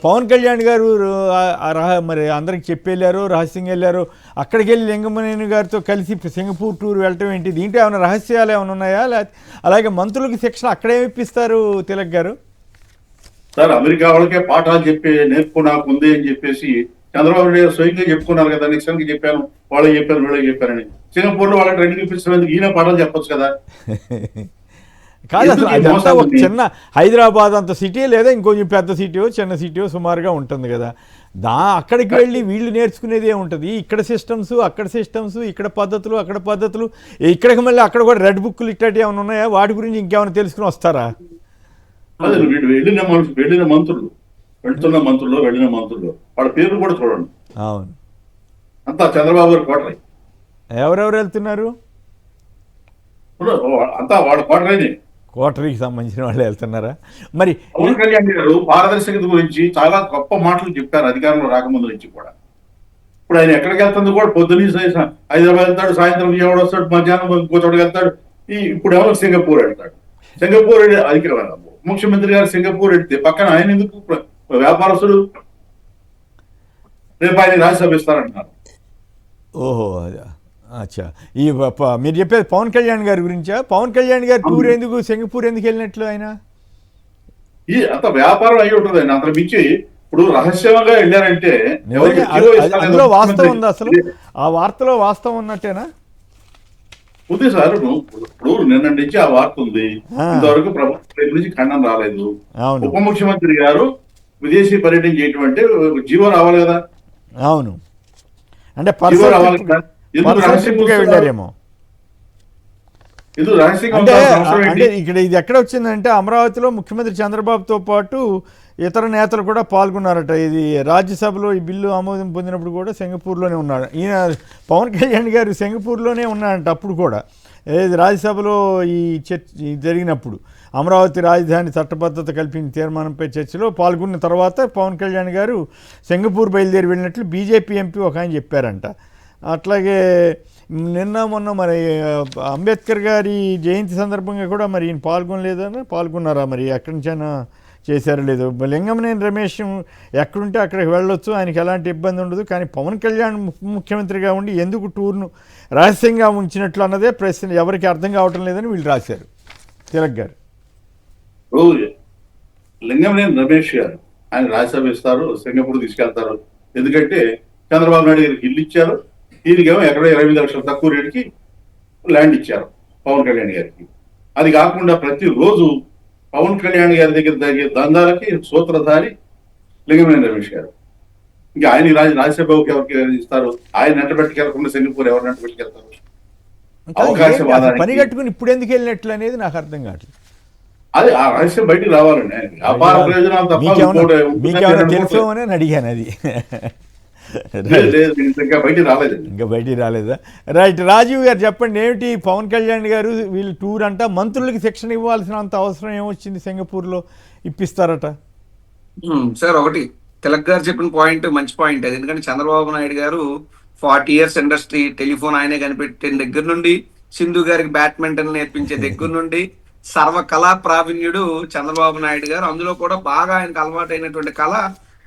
పవన్ కళ్యాణ్ గారు మరి అందరికి చెప్పెళ్ళారు, రహస్యంగా వెళ్ళారు. అక్కడికి వెళ్ళి లింగమనేని గారితో కలిసి సింగపూర్ టూర్ వెళ్ళటం ఏంటి? దీంట్లో ఏమైనా రహస్యాలు ఏమైనా ఉన్నాయా? అలాగే మంత్రులకి శిక్షణ అక్కడేమి ఇప్పిస్తారు తిలక్ గారు? సార్, అమెరికా వాళ్ళకే పాఠాలు నేర్పుకున్నాకు ఉంది అని చెప్పేసి చంద్రబాబు నాయుడు స్వయంగా చెప్పుకున్నారు కదా. నిక్సన్కి చెప్పాను, వాళ్ళకి చెప్పాను, వీళ్ళకి చెప్పారని. సింగపూర్ లో వాళ్ళకి ట్రైనింగ్ ఇప్పించడానికి ఈయన పాఠాలు చెప్పొచ్చు కదా. కాదు, అసలు అదంతా ఒక చిన్న హైదరాబాద్ అంత సిటీ లేదా ఇంకొంచెం పెద్ద సిటీయో చిన్న సిటీయో సుమారుగా ఉంటుంది కదా. అక్కడికి వెళ్ళి వీళ్ళు నేర్చుకునేది ఏముంటుంది? ఇక్కడ సిస్టమ్స్, అక్కడ సిస్టమ్స్, ఇక్కడ పద్ధతులు, అక్కడ పద్ధతులు. ఇక్కడికి మళ్ళీ అక్కడ కూడా రెడ్ బుక్లు ఇట్లాంటివి ఏమైనా ఉన్నాయా? వాటి గురించి ఇంకేమైనా తెలుసుకుని వస్తారా? అదే వీడు వెళ్ళిన మంత్రులు వెళ్ళిన మంత్రులు వాళ్ళ పేర్లు కూడా చూడండి. అవును. అంతా చంద్రబాబు గారు కోటరై. ఎవరెవరు వెళ్తున్నారు? అంతా వాళ్ళ కోటరైనే. కోటరీకి సంబంధించిన వాళ్ళు వెళ్తున్నారా? మరి పవన్ కళ్యాణ్ గారు పారదర్శకత గురించి చాలా గొప్ప మాటలు చెప్పారు అధికారంలో రాకముందు నుంచి కూడా. ఇప్పుడు ఆయన ఎక్కడికి వెళ్తుంది కూడా పొద్దున్న హైదరాబాద్ వెళ్తాడు, సాయంత్రం విజయవాడ వస్తాడు, మధ్యాహ్నం ఇంకో చోటుకి వెళ్తాడు. ఇప్పుడు ఎవరు సింగపూర్ వెళ్తాడు. సింగపూర్ అధికారం ముఖ్యమంత్రి గారు సింగపూర్ వెళ్తే పక్కన ఆయన ఎందుకు వ్యాపారస్తుడు? రేపు ఆయన రాజ్యసభ ఇస్తారంటున్నారు. ఓహో, అచ్చా. ఈ మీరు చెప్పేది పవన్ కళ్యాణ్ గారి గురించా? పవన్ కళ్యాణ్ గారి టూర్ ఎందుకు, సింగపూర్ ఎందుకు వెళ్ళినట్లు ఆయన? అంత వ్యాపారం అయి ఉంటుంది ఆయన. అంత మించి ఇప్పుడు రహస్యంగా వెళ్ళారంటే అందులో వాస్తవం ఉందా? అసలు ఆ వార్తలో వాస్తవం ఉన్నట్టేనా? ఉంది సార్. ఇప్పుడు నిన్న నుంచి ఆ వార్త ఉంది. ఇంతవరకు ప్రభుత్వం నుంచి ఖండన రాలేదు. ఉప ముఖ్యమంత్రి గారు విదేశీ పర్యటన చేయటం అంటే జీవో రావాలి కదా. అవును. అంటే వెళ్ళారేమో. అంటే ఇక్కడ ఇది ఎక్కడ వచ్చిందంటే అమరావతిలో ముఖ్యమంత్రి చంద్రబాబుతో పాటు ఇతర నేతలు కూడా పాల్గొన్నారట. ఇది రాజ్యసభలో ఈ బిల్లు ఆమోదం పొందినప్పుడు కూడా సింగపూర్లోనే ఉన్నాడు ఈయన. పవన్ కళ్యాణ్ గారు సింగపూర్లోనే ఉన్నాడంట అప్పుడు కూడా. ఏది రాజ్యసభలో ఈ చర్చ జరిగినప్పుడు అమరావతి రాజధాని చట్టబద్ధత కల్పించిన తీర్మానంపై చర్చలో పాల్గొన్న తర్వాత పవన్ కళ్యాణ్ గారు సింగపూర్ బయలుదేరి వెళ్ళినట్లు బీజేపీ ఎంపీ ఒక ఆయన చెప్పారంట. అట్లాగే నిన్న మొన్న మరి అంబేద్కర్ గారి జయంతి సందర్భంగా కూడా మరి ఈయన పాల్గొన్నారా? మరి ఎక్కడి నుంచైనా చేశారో లేదో. లింగమనేని రమేష్ ఎక్కడుంటే అక్కడికి వెళ్ళొచ్చు, ఆయనకి ఎలాంటి ఇబ్బంది ఉండదు. కానీ పవన్ కళ్యాణ్ ముఖ్యమంత్రిగా ఉండి ఎందుకు టూర్ను రహస్యంగా ఉంచినట్లు అన్నదే ప్రశ్న ఎవరికి అర్థం కావటం లేదని వీళ్ళు రాశారు. తిలక్ గారు లింగమనేని రమేష్ గారు ఆయన రాజ్యసభ ఇస్తారు, సింగపూర్ తీసుకెళ్తారు. ఎందుకంటే చంద్రబాబు నాయుడు గారికి ఇల్లు ఇచ్చారు, ఈయనకేమో ఎక్కడో 28 లక్షల తక్కువ రేటుకి ల్యాండ్ ఇచ్చారు పవన్ కళ్యాణ్ గారికి. అది కాకుండా ప్రతిరోజు పవన్ కళ్యాణ్ గారి దగ్గర జరిగే దందాలకి సూత్రధారి లింగమనేని రమేష్ గారు. ఇంకా ఆయన రాజ్యసభకి ఎవరికి ఇస్తారు? ఆయన వెంట పెట్టుకెళ్లకుండా సింగపూర్ ఎవరు వెంట పెట్టుకెళ్తారు? అవకాశవాదానికి పని కట్టుకుని ఇప్పుడు ఎందుకు వెళ్ళినట్లు అనేది నాకు అర్థం కావట్లేదు. అది ఆ రహస్యం బయటికి రావాలండి. వ్యాపార ప్రయోజనాలు తప్ప తెలుసు అని అడిగాను. అది ఇంకా బయటికి రాలేదా? రైట్. రాజీవ్ గారు చెప్పండి, ఏమిటి పవన్ కళ్యాణ్ గారు వీళ్ళు టూర్ అంట, మంత్రులకి శిక్షణ ఇవ్వాల్సినంత అవసరం ఏమొచ్చింది? సింగపూర్లో ఇప్పిస్తారట సార్. ఒకటి తిలక్ గారు చెప్పిన పాయింట్ మంచి పాయింట్ అది. ఎందుకంటే చంద్రబాబు నాయుడు గారు 40 years ఇండస్ట్రీ, టెలిఫోన్ ఆయనే కనిపెట్టిన దగ్గర నుండి, సింధు గారికి బ్యాడ్మింటన్ నేర్పించే దగ్గర నుండి సర్వకళా ప్రావీణ్యుడు చంద్రబాబు నాయుడు గారు. అందులో కూడా బాగా ఆయనకు అలవాటైనటువంటి కళ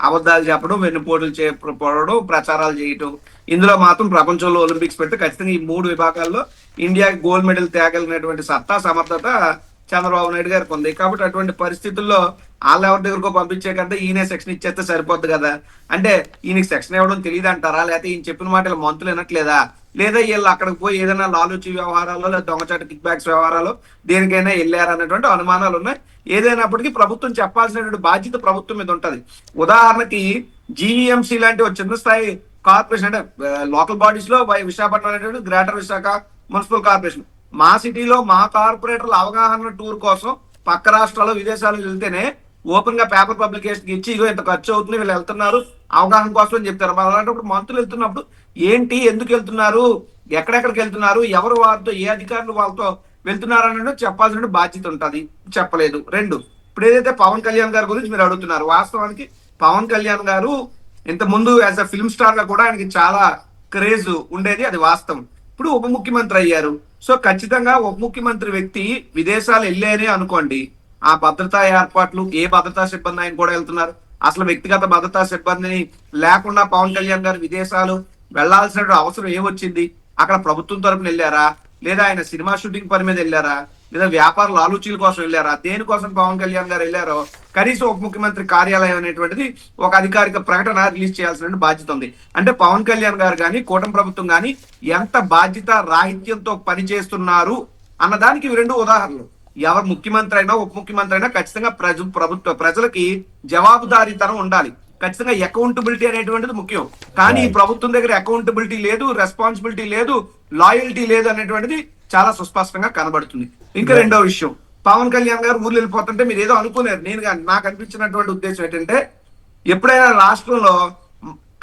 అబద్ధాలు చెప్పడం, వెన్నుపోటులు చేయడం, ప్రచారాలు చేయటం. ఇందులో మాత్రం ప్రపంచంలో ఒలింపిక్స్ పెడితే ఖచ్చితంగా ఈ 3 విభాగాల్లో ఇండియాకి గోల్డ్ మెడల్ తేగలిగినటువంటి సత్తా, సమర్థత చంద్రబాబు నాయుడు గారికి ఉంది. కాబట్టి అటువంటి పరిస్థితుల్లో వాళ్ళ ఎవరి దగ్గరకో పంపించే కంటే ఈయనే సెక్షన్ ఇచ్చేస్తే సరిపోద్ది కదా. అంటే ఈయనకి సెక్షన్ ఇవ్వడం తెలియదు అంటారా? లేకపోతే ఈయన చెప్పిన మాటలు మంత్రులు వినట్లేదా? లేదా వీళ్ళు అక్కడికి పోయి ఏదైనా లాలూచి వ్యవహారాల్లో లేదా దొంగచాట కిక్ బ్యాక్స్ వ్యవహారాలు దేనికైనా వెళ్ళారనేటువంటి అనుమానాలు ఉన్నాయి. ఏదైనప్పటికీ ప్రభుత్వం చెప్పాల్సినటువంటి బాధ్యత ప్రభుత్వం మీద ఉంటది. ఉదాహరణకి జీవీఎంసీ లాంటి ఒక చిన్న స్థాయి కార్పొరేషన్, అంటే లోకల్ బాడీస్ లో విశాఖపట్నం అనేటువంటి గ్రేటర్ విశాఖ మున్సిపల్ కార్పొరేషన్, మా సిటీలో మా కార్పొరేటర్ల అవగాహన టూర్ కోసం పక్క రాష్ట్రాలు విదేశాలకు వెళ్తేనే ఓపెన్ గా పేపర్ పబ్లికేషన్ ఇచ్చి ఇగో ఇంత ఖర్చు అవుతుంది, వీళ్ళు వెళ్తున్నారు అవగాహన కోసం అని చెప్తారు. అలాంటప్పుడు మంత్రులు వెళ్తున్నప్పుడు ఏంటి, ఎందుకు వెళ్తున్నారు, ఎక్కడెక్కడికి వెళ్తున్నారు, ఎవరు వారితో, ఏ అధికారులు వాళ్ళతో వెళ్తున్నారు అనేది చెప్పాల్సిన బాధ్యత ఉంటుంది. చెప్పలేదు. 2, ఇప్పుడు ఏదైతే పవన్ కళ్యాణ్ గారి గురించి మీరు అడుగుతున్నారు, వాస్తవానికి పవన్ కళ్యాణ్ గారు ఇంత ముందు యాజ్ అ ఫిల్మ్ స్టార్ గా కూడా ఆయనకి చాలా క్రేజ్ ఉండేది, అది వాస్తవం. ఇప్పుడు ఉప ముఖ్యమంత్రి అయ్యారు. సో ఖచ్చితంగా ఉప ముఖ్యమంత్రి వ్యక్తి విదేశాలు వెళ్ళారే అనుకోండి, ఆ భద్రతా ఏర్పాట్లు, ఏ భద్రతా సిబ్బంది ఆయన కూడా వెళ్తున్నారు, అసలు వ్యక్తిగత భద్రతా సిబ్బందిని లేకుండా పవన్ కళ్యాణ్ గారు విదేశాలు వెళ్లాల్సిన అవసరం ఏమొచ్చింది? అక్కడ ప్రభుత్వం తరపున వెళ్ళారా, లేదా ఆయన సినిమా షూటింగ్ పని మీద వెళ్ళారా, లేదా వ్యాపార లాలూచీల కోసం వెళ్ళారా? దేనికోసం పవన్ కళ్యాణ్ గారు వెళ్ళారో కనీసం ఉప ముఖ్యమంత్రి కార్యాలయం అనేటువంటిది ఒక అధికారిక ప్రకటన రిలీజ్ చేయాల్సిన బాధ్యత ఉంది. అంటే పవన్ కళ్యాణ్ గారు కానీ కూటమి ప్రభుత్వం కానీ ఎంత బాధ్యత రాహిత్యంతో పనిచేస్తున్నారు అన్నదానికి 2 ఉదాహరణలు. ఎవరు ముఖ్యమంత్రి అయినా ఉప ముఖ్యమంత్రి అయినా ఖచ్చితంగా ప్రజలకి జవాబుదారీతనం ఉండాలి. ఖచ్చితంగా అకౌంటబిలిటీ అనేటువంటిది ముఖ్యం. కానీ ఈ ప్రభుత్వం దగ్గర అకౌంటబిలిటీ లేదు, రెస్పాన్సిబిలిటీ లేదు, లాయల్టీ లేదు అనేటువంటిది చాలా సుస్పష్టంగా కనబడుతుంది. ఇంకా 2వ విషయం, పవన్ కళ్యాణ్ గారు ఊర్లు వెళ్ళిపోతుంటే మీరు ఏదో అనుకున్నారు. నాకు అనిపించినటువంటి ఉద్దేశం ఏంటంటే, ఎప్పుడైనా రాష్ట్రంలో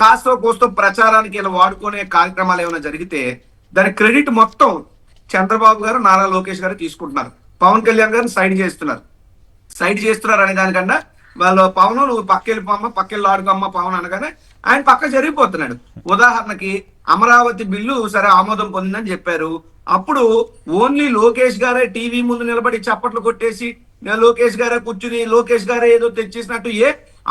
కాస్తో కోస్తో ప్రచారానికి ఇలా వాడుకునే కార్యక్రమాలు ఏమైనా జరిగితే దాని క్రెడిట్ మొత్తం చంద్రబాబు గారు, నారా లోకేష్ గారు తీసుకుంటున్నారు. పవన్ కళ్యాణ్ గారిని సైడ్ చేస్తున్నారు అనే దానికన్నా వాళ్ళు పవన్ నువ్వు పక్కెళ్ళిపోమ్మ, పక్కెళ్ళి ఆడుకోమ్మ పవన్ అనగానే ఆయన పక్క జరిగిపోతున్నాడు. ఉదాహరణకి అమరావతి బిల్లు సరే ఆమోదం పొందిందని చెప్పారు. అప్పుడు ఓన్లీ లోకేష్ గారే టీవీ ముందు నిలబడి చప్పట్లు కొట్టేసి లోకేష్ గారే కూర్చుని లోకేష్ గారే ఏదో తెచ్చేసినట్టు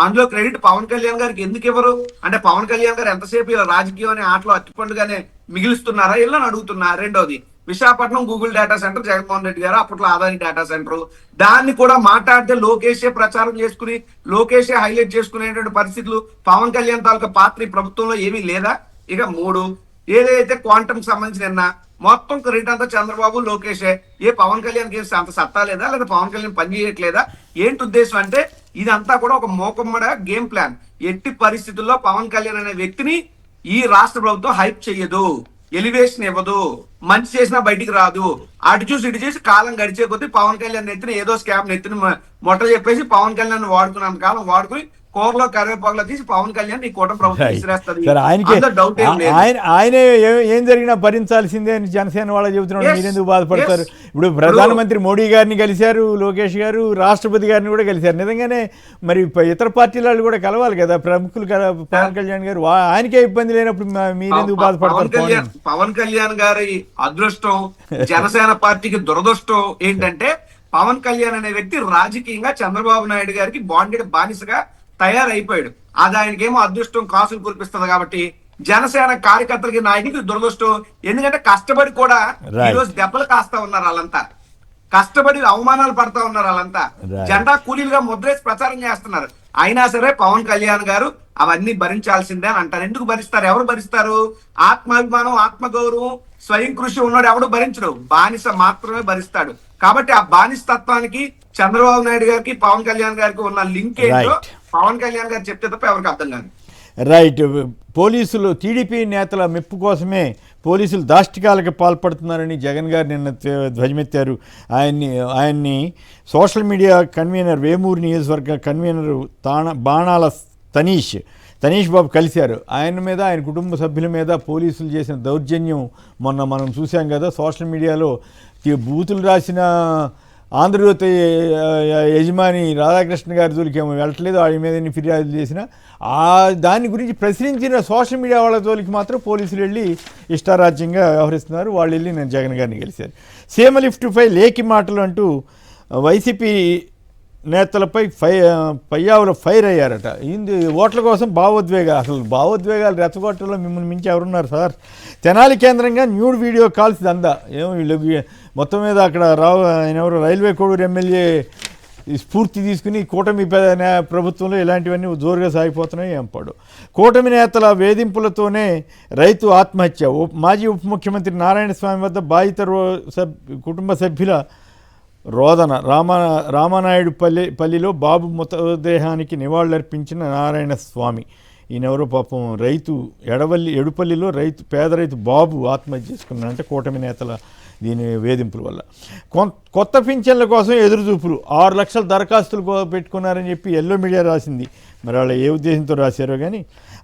అందులో క్రెడిట్ పవన్ కళ్యాణ్ గారికి ఎందుకు ఇవ్వరు? అంటే పవన్ కళ్యాణ్ గారు ఎంతసేపు ఇలా రాజకీయం అనే ఆటలో అట్టిపండుగానే మిగిలిస్తున్నారా ఇలా అడుగుతున్నా. రెండోది, Visakhapatnam Google data centre Jaganmohan Reddy గారు అప్పట్లో ఆదాని డేటా సెంటర్, దాన్ని కూడా మాట్లాడితే లోకేషే ప్రచారం చేసుకుని లోకేషే హైలైట్ చేసుకునేటువంటి పరిస్థితులు పవన్ కళ్యాణ్ తాలూకా పాత్ర ఈ ప్రభుత్వంలో ఏమీ లేదా? ఇక 3, ఏదైతే క్వాంటమ్ సంబంధించిన మొత్తం క్రెడిట్ అంతా చంద్రబాబు లోకేషే. పవన్ కళ్యాణ్ కేసు అంత సత్తా లేదా, లేదా పవన్ కళ్యాణ్ పని చేయట్లేదా? ఏంటి ఉద్దేశం అంటే ఇదంతా కూడా ఒక మోకమ్మడ గేమ్ ప్లాన్. ఎట్టి పరిస్థితుల్లో పవన్ కళ్యాణ్ అనే వ్యక్తిని ఈ రాష్ట్ర ప్రభుత్వం హైప్ చెయ్యదు, ఎలివేషన్ ఇవ్వదు, మంచి చేసినా బయటికి రాదు. అటు చూసి ఇటు చేసి కాలం గడిచే కొద్దీ పవన్ కళ్యాణ్ నెత్తిన ఏదో స్కామ్ నెత్తిన మొట్ట చెప్పేసి పవన్ కళ్యాణ్ వాడుకున్నంత కాలం వాడుకుని కూరలో కరివేపాకులో తీసి పవన్ కళ్యాణ్ ఈ కూటమి ప్రభుత్వం విసిరేస్తుంది. ఆయనే ఏం జరిగినా భరించాల్సిందే అని జనసేన వాళ్ళు చెబుతున్నాడు. మీరెందుకు బాధపడతారు? ఇప్పుడు ప్రధానమంత్రి మోడీ గారిని కలిశారు లోకేష్ గారు, రాష్ట్రపతి గారిని కూడా కలిశారు. నిజంగానే మరి ఇతర పార్టీల వాళ్ళు కూడా కలవాలి కదా ప్రముఖులు. పవన్ కళ్యాణ్ గారు ఆయనకే ఇబ్బంది లేనప్పుడు మీరెందుకు బాధపడతారు? పవన్ కళ్యాణ్ గారి అదృష్టం, జనసేన పార్టీకి దురదృష్టం ఏంటంటే పవన్ కళ్యాణ్ అనే వ్యక్తి రాజకీయంగా చంద్రబాబు నాయుడు గారికి బాండెడ్ బానిసగా తయారైపోయాడు. అది ఆయనకేమో అదృష్టం కాసులు కురిపిస్తుంది. కాబట్టి జనసేన కార్యకర్తలకి నాయకులకి దురదృష్టం. ఎందుకంటే కష్టపడి కూడా ఈరోజు దెబ్బలు కాస్తా ఉన్నారు వాళ్ళంతా, కష్టపడి అవమానాలు పడతా ఉన్నారు వాళ్ళంతా, జెండా కూలీలుగా ముద్రేసి ప్రచారం చేస్తున్నారు. అయినా సరే పవన్ కళ్యాణ్ గారు అవన్నీ భరించాల్సిందే అని అంటారు. ఎందుకు భరిస్తారు? ఎవరు భరిస్తారు? ఆత్మాభిమానం, ఆత్మగౌరవం, స్వయం కృషి ఉన్నాడు ఎవడు భరించడు, బానిస మాత్రమే భరిస్తాడు. కాబట్టి ఆ బానిసత్వానికి చంద్రబాబు నాయుడు గారికి పవన్ కళ్యాణ్ గారికి ఉన్న లింక్ ఏంటో పవన్ కళ్యాణ్ గారు చెప్తే తప్ప ఎవరికి అర్థం కాదు. రైట్. పోలీసులు టీడీపీ నేతల మెప్పు కోసమే పోలీసులు దాష్టికాలకు పాల్పడుతున్నారని జగన్ గారు నిన్న ధ్వజమెత్తారు. ఆయన్ని సోషల్ మీడియా కన్వీనర్, వేమూరు నియోజకవర్గ కన్వీనరు బాణాల తనీష్ బాబు కలిశారు. ఆయన మీద, ఆయన కుటుంబ సభ్యుల మీద పోలీసులు చేసిన దౌర్జన్యం మొన్న మనం చూసాం కదా. సోషల్ మీడియాలో బూతులు రాసిన ఆంధ్రజ్యోతి యజమాని రాధాకృష్ణ గారి జోలికి ఏమో వెళ్ళట్లేదు, ఆయన మీద ఎన్ని ఫిర్యాదులు చేసినా దాని గురించి ప్రశ్నించిన సోషల్ మీడియా వాళ్ళ జోలికి మాత్రం పోలీసులు వెళ్ళి ఇష్టారాజ్యంగా వ్యవహరిస్తున్నారు. వాళ్ళు వెళ్ళి నేను జగన్ గారిని కలిశారు. సీఎం లిఫ్ట్పై లేఖి మాటలు అంటూ వైసీపీ నేతలపై పయ్యావులు ఫైర్ అయ్యారట. ఇది ఓట్ల కోసం భావోద్వేగాలు. అసలు భావోద్వేగాలు రెచ్చగొట్టడంలో మిమ్మల్ని మించి ఎవరున్నారు సార్? తెనాలి కేంద్రంగా న్యూడ్ వీడియో కాల్స్ దందా. ఏమో వీళ్ళు మొత్తం మీద అక్కడ ఎవరు రైల్వే కోడూరు ఎమ్మెల్యే స్ఫూర్తి తీసుకుని కూటమి ప్రభుత్వంలో ఇలాంటివన్నీ జోరుగా సాగిపోతున్నాయి. ఏంపాడు కూటమి నేతల వేధింపులతోనే రైతు ఆత్మహత్య. మాజీ ఉప ముఖ్యమంత్రి నారాయణ స్వామి వద్ద బాధిత కుటుంబ సభ్యుల రోదన. రామానాయుడు పల్లిలో బాబు మృతదేహానికి నివాళులర్పించిన నారాయణ స్వామి. ఈయనెవరో పాపం రైతు ఎడుపల్లిలో పేద రైతు బాబు ఆత్మహత్య చేసుకున్నారంటే కూటమి నేతల దీని వేధింపుల వల్ల. కొత్త పింఛన్ల కోసం ఎదురుచూపులు. 6 లక్షల దరఖాస్తులు పెట్టుకున్నారని చెప్పి ఎల్లో మీడియా రాసింది. మరి వాళ్ళు ఏ ఉద్దేశంతో రాశారో కానీ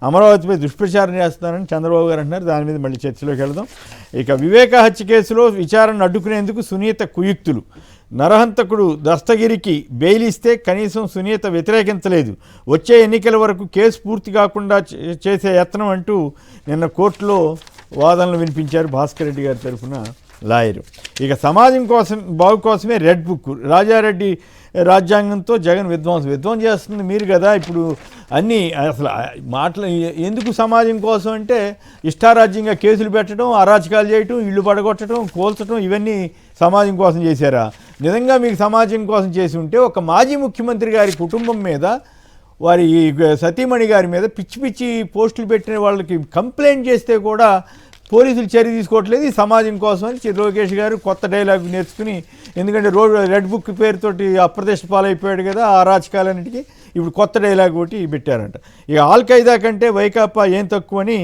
అమరావతిపై దుష్ప్రచారం చేస్తున్నారని చంద్రబాబు గారు అంటున్నారు. దాని మీద మళ్ళీ చర్చలోకి వెళదాం. ఇక వివేక హత్య కేసులో విచారణ అడ్డుకునేందుకు సునీత కుయుక్తులు. నరహంతకుడు దస్తగిరికి బెయిల్ ఇస్తే కనీసం సునీత వ్యతిరేకించలేదు. వచ్చే ఎన్నికల వరకు కేసు పూర్తి కాకుండా చేసే యత్నం అంటూ నిన్న కోర్టులో వాదనలు వినిపించారు భాస్కర్ రెడ్డి గారి తరఫున లాయరు. ఇక సమాజం బాగు కోసమే రెడ్ బుక్. రాజారెడ్డి రాజ్యాంగంతో జగన్ విధ్వంసం చేస్తుంది మీరు కదా. ఇప్పుడు అన్నీ అసలు మాటలు ఎందుకు సమాజం కోసం అంటే ఇష్టారాజ్యంగా కేసులు పెట్టడం, అరాచకాలు చేయటం, ఇళ్ళు పడగొట్టడం, కోల్చడం, ఇవన్నీ సమాజం కోసం చేశారా? నిజంగా మీకు సమాజం కోసం చేసి ఉంటే ఒక మాజీ ముఖ్యమంత్రి గారి కుటుంబం మీద, వారి సతీమణి గారి మీద పిచ్చి పిచ్చి పోస్టులు పెట్టిన వాళ్ళకి కంప్లైంట్ చేస్తే కూడా పోలీసులు చర్య తీసుకోవట్లేదు. ఈ సమాజం కోసం అని లోకేష్ గారు కొత్త డైలాగ్ నేర్చుకుని, ఎందుకంటే రెడ్ బుక్ పేరుతోటి అప్రతిష్ట పాలైపోయాడు కదా ఆ రాజకీయాలన్నిటికీ, ఇప్పుడు కొత్త డైలాగ్ ఒకటి పెట్టారంట. ఇక ఆల్ ఖైదా కంటే వైకాపా ఏం తక్కువని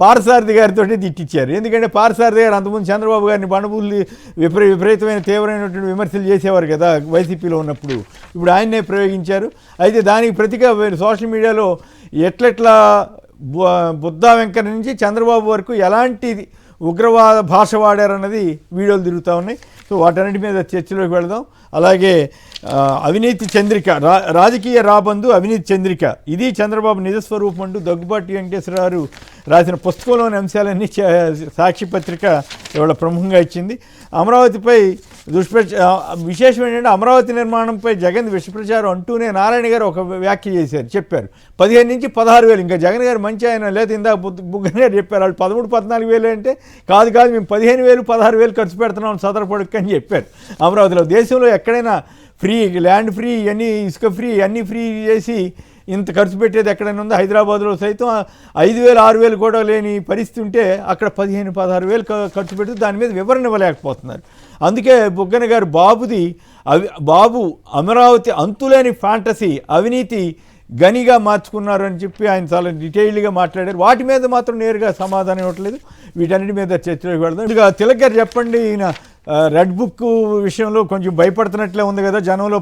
పార్థసారథి గారితో తిట్టించారు. ఎందుకంటే పార్థసారథి గారు అంతకుముందు చంద్రబాబు గారిని బండబూల్ని విపరీతమైన తీవ్రమైనటువంటి విమర్శలు చేసేవారు కదా వైసీపీలో ఉన్నప్పుడు. ఇప్పుడు ఆయన్నే ప్రయోగించారు. అయితే దానికి ప్రతిగా సోషల్ మీడియాలో ఎట్లెట్లా బుద్ధా వెంకట నుంచి చంద్రబాబు వరకు ఎలాంటి ఉగ్రవాద భాష వాడారన్నది వీడియోలు తిరుగుతూ ఉన్నాయి. సో వాటన్నిటి మీద చర్చలోకి వెళదాం. అలాగే అవినీతి చంద్రిక, రాజకీయ రాబందు అవినీతి చంద్రిక, ఇది చంద్రబాబు నిజస్వరూపం అంటూ దగ్గుబాటి వెంకటేశ్వరరావు రాసిన పుస్తకంలోని అంశాలన్నీ సాక్షి పత్రిక ఇవాళ ప్రముఖంగా ఇచ్చింది. అమరావతిపై విశేషం ఏంటంటే అమరావతి నిర్మాణంపై జగన్ విషప్రచారం అంటూనే నారాయణ గారు ఒక వ్యాఖ్య చేశారు, చెప్పారు 15 నుంచి 16,000. ఇంకా జగన్ గారు మంచి ఆయన లేదా ఇందాక బుగ్గన గారు చెప్పారు వాళ్ళు 13-14,000 అంటే కాదు మేము 15,000 16,000 ఖర్చు పెడుతున్నాం సదరపడుకు అని చెప్పారు. అమరావతిలో దేశంలో ఎక్కడైనా ఫ్రీ ల్యాండ్ ఫ్రీ అన్నీ ఇసుక ఫ్రీ అన్నీ ఫ్రీ చేసి ఇంత ఖర్చు పెట్టేది ఎక్కడైనా ఉందో? హైదరాబాద్లో సైతం 5,000 6,000 కూడా లేని పరిస్థితి ఉంటే అక్కడ 15-16,000 ఖర్చు పెడితే దాని మీద వివరణ ఇవ్వలేకపోతున్నారు. అందుకే బుగ్గన గారు బాబు అమరావతి అంతులేని ఫ్యాంటసీ అవినీతి గనిగా మార్చుకున్నారు అని చెప్పి ఆయన చాలా డీటెయిల్డ్గా మాట్లాడారు. వాటి మీద మాత్రం నేరుగా సమాధానం ఇవ్వట్లేదు. వీటన్నిటి మీద చర్చలోకి వెళ్దాం. ఇక తిలక్ గారు చెప్పండి, ఈయన రెడ్ బుక్ విషయంలో కొంచెం భయపడుతున్నట్లే ఉంది కదా, జనంలో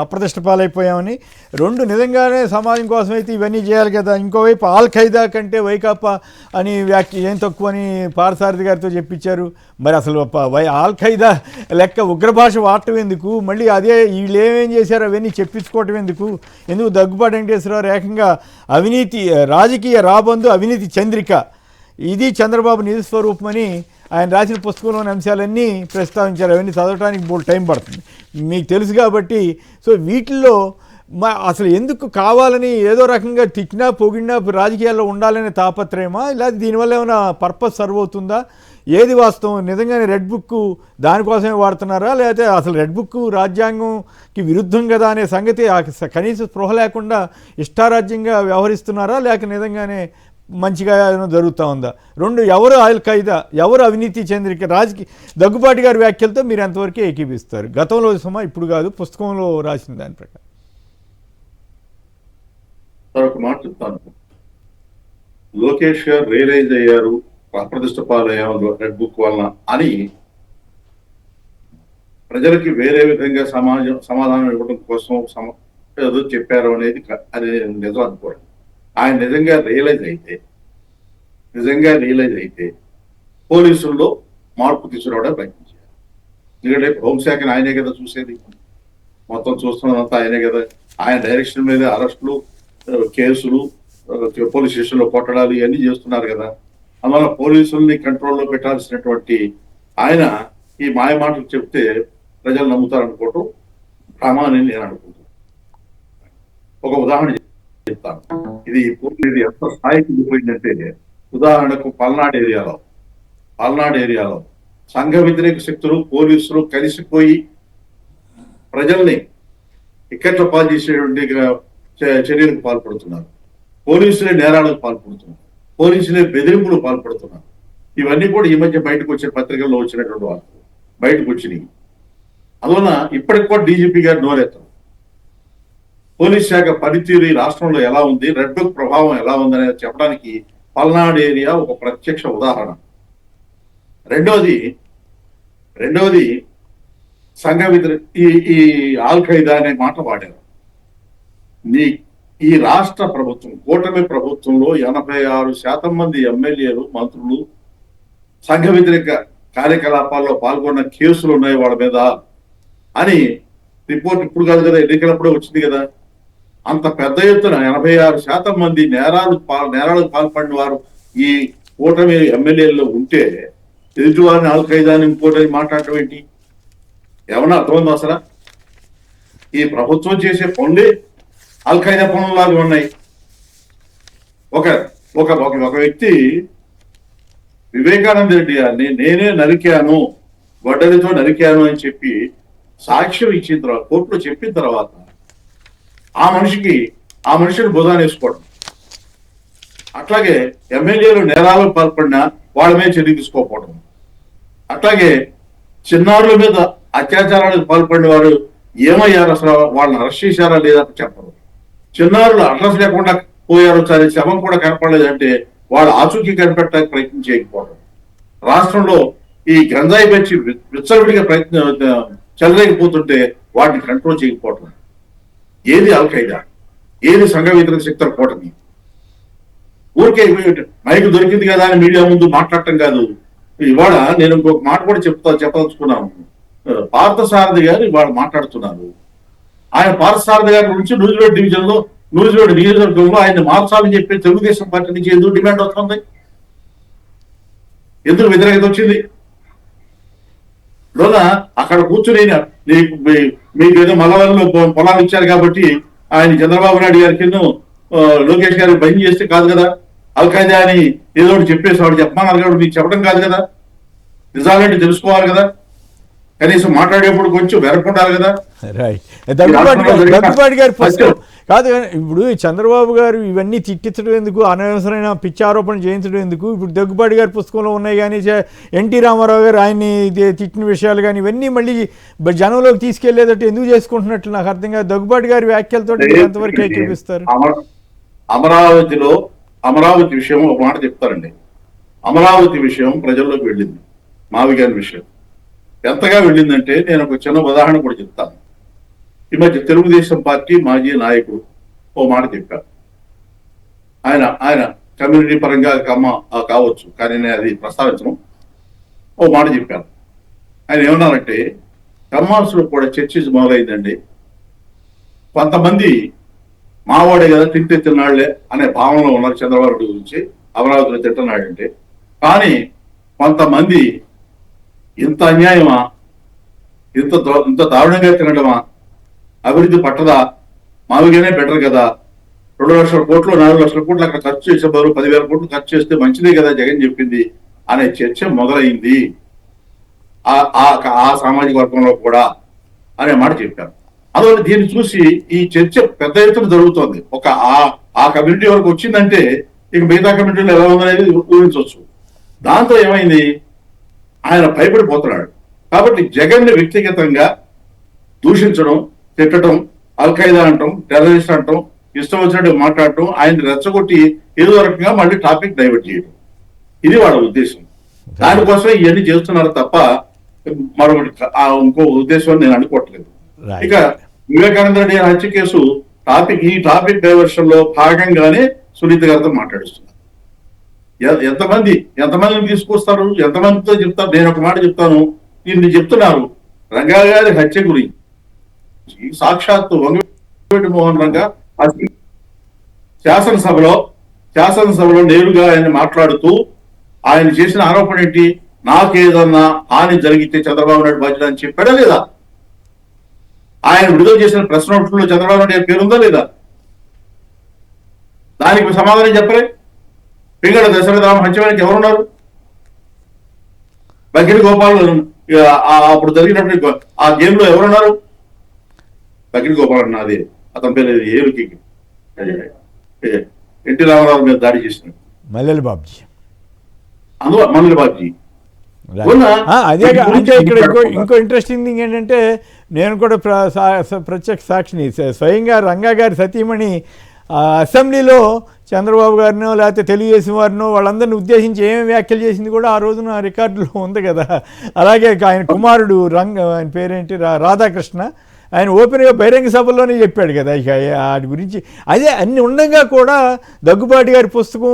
అప్రతిష్ట పాలైపోయామని. రెండు నిజంగానే సమాజం కోసం అయితే ఇవన్నీ చేయాలి కదా. ఇంకోవైపు ఆల్ ఖైదా కంటే వైకాపా అని వ్యాఖ్య ఏం తక్కువ అని పార్థసారథి గారితో చెప్పించారు. మరి అసలు ఆల్ ఖైదా లెక్క ఉగ్రభాష వాడటం ఎందుకు? మళ్ళీ అదే వీళ్ళు ఏమేం చేశారు అవన్నీ చెప్పించుకోవటం ఎందుకు? దగ్గుబాటి వెంకటేశ్వరరావు ఏకంగా అవినీతి రాజకీయ రాబందు అవినీతి చంద్రిక, ఇది చంద్రబాబు నిజస్వరూపమని ఆయన రాసిన పుస్తకంలోని అంశాలన్నీ ప్రస్తావించారు. అవన్నీ చదవడానికి బోల్డ్ టైం పడుతుంది, మీకు తెలుసు కాబట్టి. సో వీటిల్లో అసలు ఎందుకు కావాలని ఏదో రకంగా తిట్టినా పొగిడినా రాజకీయాల్లో ఉండాలనే తాపత్రయమా, లేదా దీనివల్ల ఏమైనా పర్పస్ సర్వ్ అవుతుందా? ఏది వాస్తవం? నిజంగానే రెడ్ బుక్ దానికోసమే వాడుతున్నారా, లేకపోతే అసలు రెడ్ బుక్ రాజ్యాంగంకి విరుద్ధం కదా అనే సంగతి కనీస స్పృహ లేకుండా ఇష్టారాజ్యంగా వ్యవహరిస్తున్నారా, లేక నిజంగానే మంచిగా జరుగుతూ ఉందా? రెండు, ఎవరు ఆల్ ఖైదా, ఎవరు అవినీతి చంద్రిక? దగ్గుబాటి గారి వ్యాఖ్యలతో మీరు ఎంతవరకు ఏకీపిస్తారు? గతంలో ఇప్పుడు కాదు, పుస్తకంలో రాసిన దాని ప్రకారం. ఒక మాట చెప్తాను, లోకేష్ గారు రియలైజ్ అయ్యారు అప్రతిష్ట పాలయ్యారు రెడ్ బుక్ వలన అని ప్రజలకి వేరే విధంగా సమాధానం ఇవ్వడం కోసం ఏదో చెప్పారు అనేది నిజం అనుకోండి. ఆయన నిజంగా రియలైజ్ అయితే పోలీసుల్లో మార్పు తీసుకురావడం ప్రయత్నించారు. ఎందుకంటే హోంశాఖని ఆయనే కదా చూసేది, మొత్తం చూస్తున్నదంతా ఆయనే కదా. ఆయన డైరెక్షన్ మీద అరెస్టులు, కేసులు, పోలీస్ స్టేషన్లో కొట్టడాలు ఇవన్నీ చేస్తున్నారు కదా. అందువల్ల పోలీసుల్ని కంట్రోల్లో పెట్టాల్సినటువంటి ఆయన ఈ మాయ మాటలు చెప్తే ప్రజలు నమ్ముతారనుకోవటం భ్రమాన్ని నేను అనుకుంటున్నాను. ఒక ఉదాహరణ చెప్తాను. ఇది ఎంత స్థాయికి పోయిందంటే, ఉదాహరణకు పల్నాడు ఏరియాలో సంఘ వ్యతిరేక శక్తులు పోలీసులు కలిసిపోయి ప్రజల్ని ఇక్కట్ల పాలు చేసేటువంటి చర్యలకు పాల్పడుతున్నారు. పోలీసులే నేరాలకు పాల్పడుతున్నారు, పోలీసులే బెదిరింపులు పాల్పడుతున్నారు. ఇవన్నీ కూడా ఈ మధ్య బయటకు వచ్చిన పత్రికల్లో వచ్చినటువంటి వార్తలు బయటకు వచ్చినాయి. అందువల్ల ఇప్పటికి కూడా డీజీపీ గారు నోరెత్తారు. పోలీస్ శాఖ పనితీరు ఈ రాష్ట్రంలో ఎలా ఉంది, రెడ్ బుక్ ప్రభావం ఎలా ఉందనేది చెప్పడానికి పల్నాడు ఏరియా ఒక ప్రత్యక్ష ఉదాహరణ. రెండవది సంఘ ఈ ఆల్ ఖైదా అనే మాట వాడారు. ఈ రాష్ట్ర ప్రభుత్వం, కూటమి ప్రభుత్వంలో 86% మంది ఎమ్మెల్యేలు, మంత్రులు సంఘ వ్యతిరేక కార్యకలాపాల్లో పాల్గొన్న కేసులు ఉన్నాయి వాళ్ళ మీద అని రిపోర్ట్ ఇప్పుడు కాదు కదా, ఎన్నికలప్పుడే వచ్చింది కదా. అంత పెద్ద ఎత్తున 86% మంది నేరాలకు పాల్పడిన వారు ఈ కూటమి ఎమ్మెల్యేల్లో ఉంటే ఎదుటివారిని ఆల్ ఖైదాని ఇంకోటని మాట్లాడటం ఏంటి? ఏమన్నా అర్థమైంది? అసలు ఈ ప్రభుత్వం చేసే పనులే ఆల్ ఖైదా పనులాగా ఉన్నాయి. ఒక వ్యక్తి వివేకానంద రెడ్డి గారిని నేనే నరికాను, గొడ్డలితో నరికాను అని చెప్పి సాక్ష్యం ఇచ్చిన తర్వాత, కోర్టులో చెప్పిన తర్వాత ఆ మనిషిని బుధాన్ని వేసుకోవడం. అట్లాగే ఎమ్మెల్యేలు నేరాలకు పాల్పడినా వాళ్ళ మీద చర్య తీసుకోకపోవడం. అట్లాగే చిన్నారుల మీద అత్యాచారాలకు పాల్పడిన వారు ఏమయ్యారు, అసలు వాళ్ళని అరెస్ట్ చేశారా లేదా చెప్పరు. చిన్నారులు అడ్రస్ లేకుండా పోయారు, సరే శవం కూడా కనపడలేదంటే వాళ్ళు ఆచూకీ కనిపెట్టడానికి ప్రయత్నం చేయకపోవడం, రాష్ట్రంలో ఈ గంజాయి పెంచి విచ్చలవిడిగా చెలరేగిపోతుంటే వాటిని కంట్రోల్ చేయకపోవడం, ఏది అల్ఖైదా, ఏది సంఘ వ్యతిరేక శక్తుల కూటమి, ఊరికే మైకు దొరికింది కదా అని మీడియా ముందు మాట్లాడటం కాదు. ఇవాళ నేను ఇంకొక మాట కూడా చెప్పదలుచుకున్నాను. పార్థసారథి గారు ఇవాళ మాట్లాడుతున్నారు. ఆయన పార్థసారథి గారి గురించి నూజివేడ్ డివిజన్ లో, నూజివేడ్ నియోజకవర్గంలో ఆయన మార్చాలని చెప్పి తెలుగుదేశం పార్టీ నుంచి ఎందుకు డిమాండ్ వస్తుంది? ఎందుకు వ్యతిరేకత వచ్చింది? లోన అక్కడ కూర్చుని మీకు ఏదో మల్లవరంలో పొలాలు ఇచ్చారు కాబట్టి ఆయన చంద్రబాబు నాయుడు గారికి లోకేష్ గారికి భయం చేస్తే కాదు కదా. అల్ఖైదా అని ఏదో ఒకటి చెప్పేసి వాడు చెప్పమన్నారు కాబట్టి మీకు చెప్పడం కాదు కదా. నిజాలేంటి తెలుసుకోవాలి కదా. కనీసం మాట్లాడేప్పుడు కొంచెం వెరకుండాలి కదా. రైట్. దగ్గుబాటి గారి పుస్తకం కాదు కానీ ఇప్పుడు చంద్రబాబు గారు ఇవన్నీ తిట్టించడం ఎందుకు, అనవసరమైన పిచ్చి ఆరోపణ చేయించడం ఎందుకు? ఇప్పుడు దగ్గుబాటి గారి పుస్తకంలో ఉన్నాయి కానీ ఎన్టీ రామారావు గారు ఆయన్ని తిట్టిన విషయాలు కానీ ఇవన్నీ మళ్ళీ జనంలోకి తీసుకెళ్లేదట్టు ఎందుకు చేసుకుంటున్నట్లు నాకు అర్థం కాదు. దగ్గుబాటి గారి వ్యాఖ్యలతో ఎంతవరకు చూపిస్తారు? అమరావతి విషయం ఒక మాట చెప్తారండి. అమరావతి విషయం ప్రజల్లోకి వెళ్ళింది. మావి గారి విషయం ఎంతగా వెళ్ళిందంటే నేను ఒక చిన్న ఉదాహరణ కూడా చెప్తాను. ఈ మధ్య తెలుగుదేశం పార్టీ మాజీ నాయకుడు ఓ మాట చెప్పారు. ఆయన కమ్యూనిటీ పరంగా కావచ్చు, కానీ నేను అది ప్రస్తావించను. ఓ మాట చెప్పారు. ఆయన ఏమన్నారంటే కమ్మాసులో కూడా చర్చ మొదలైందండి. కొంతమంది మావాడే కదా తింటే తిన్నాళ్లే అనే భావనలో ఉన్నారు చంద్రబాబు గురించి, అమరావతిలో తింటున్నాడంటే. కానీ కొంతమంది ఇంత అన్యాయమా, ఇంత దారుణంగా తినడమా, అభివృద్ధి పట్టదా, మావిగానే బెటర్ కదా, 2 లక్షల కోట్లు 4 లక్షల కోట్లు అక్కడ ఖర్చు చేసే బదులు 10,000 కోట్లు ఖర్చు చేస్తే మంచిదే కదా జగన్ చెప్పింది అనే చర్చ మొదలైంది ఆ సామాజిక వర్గంలో కూడా అనే మాట చెప్పారు. అందువల్ల దీన్ని చూసి ఈ చర్చ పెద్ద ఎత్తున జరుగుతోంది. ఆ కమ్యూనిటీ వరకు వచ్చిందంటే ఇక మిగతా కమ్యూనిటీలో ఎలా ఉందనేది ఊహించవచ్చు. దాంతో ఏమైంది, ఆయన భయపడిపోతున్నాడు. కాబట్టి జగన్ ని వ్యక్తిగతంగా దూషించడం, తిట్టడం, అల్ఖైదా అంటాం, టెర్రరిస్ట్ అంటాం, ఇష్టం వచ్చినట్టు మాట్లాడటం, ఆయన రెచ్చగొట్టి ఏదో రకంగా మళ్ళీ టాపిక్ డైవర్ట్ చేయడం, ఇది వాళ్ళ ఉద్దేశం. దానికోసం ఇవన్నీ చేస్తున్నారు తప్ప మరొకటి ఇంకో ఉద్దేశం నేను అనుకోవట్లేదు. ఇక వివేకానంద రెడ్డి హత్య కేసు ఈ టాపిక్ డైవర్షన్ లో భాగంగానే సునీత గారితో మాట్లాడిస్తున్నారు. ఎంతమందిని తీసుకొస్తారు, ఎంతమందితో చెప్తారు? నేను ఒక మాట చెప్తాను, ఇన్ని చెప్తున్నారు. రంగా గారి హత్య గురించి సాక్షాత్తు వంగవీటి మోహన్ రంగా శాసనసభలో నేరుగా ఆయన మాట్లాడుతూ ఆయన చేసిన ఆరోపణ ఏంటి, నాకేదన్నా హాని జరిగితే చంద్రబాబు నాయుడు బాధ్యత అని చెప్పాడా లేదా? ఆయన విడుదల చేసిన ప్రెస్ నోట్లో చంద్రబాబు నాయుడు పేరుందా లేదా? దానికి సమాధానం చెప్పలే. పింగళ దశరథరామ హత్యవానికి ఎవరున్నారు? బగిరి గోపాల్ అప్పుడు జరిగినప్పుడు ఆ గేమ్ లో ఎవరున్నారు? బగిరి గోపాల్ అన్నది అతని పేరు ఏరుకి ఎన్టీ రామారావు మీద దాడి చేసినాడు మల్లెల బాబ్జీ. అదే అంటే ఇక్కడ ఇంకో ఇంట్రెస్టింగ్ థింగ్ ఏంటంటే నేను కూడా ప్రత్యక్ష సాక్షిని, స్వయంగా రంగా గారి సతీమణి అసెంబ్లీలో చంద్రబాబు గారినో లేకపోతే తెలుగుదేశం వారినో వాళ్ళందరినీ ఉద్దేశించి ఏమేమి వ్యాఖ్యలు చేసింది కూడా ఆ రోజున రికార్డులో ఉంది కదా. అలాగే ఆయన కుమారుడు ఆయన పేరేంటి రాధాకృష్ణ, ఆయన ఓపెన్గా బహిరంగ సభల్లోనే చెప్పాడు కదా. ఇక వాటి గురించి అదే అన్ని ఉండగా కూడా దగ్గుబాటి గారి పుస్తకం,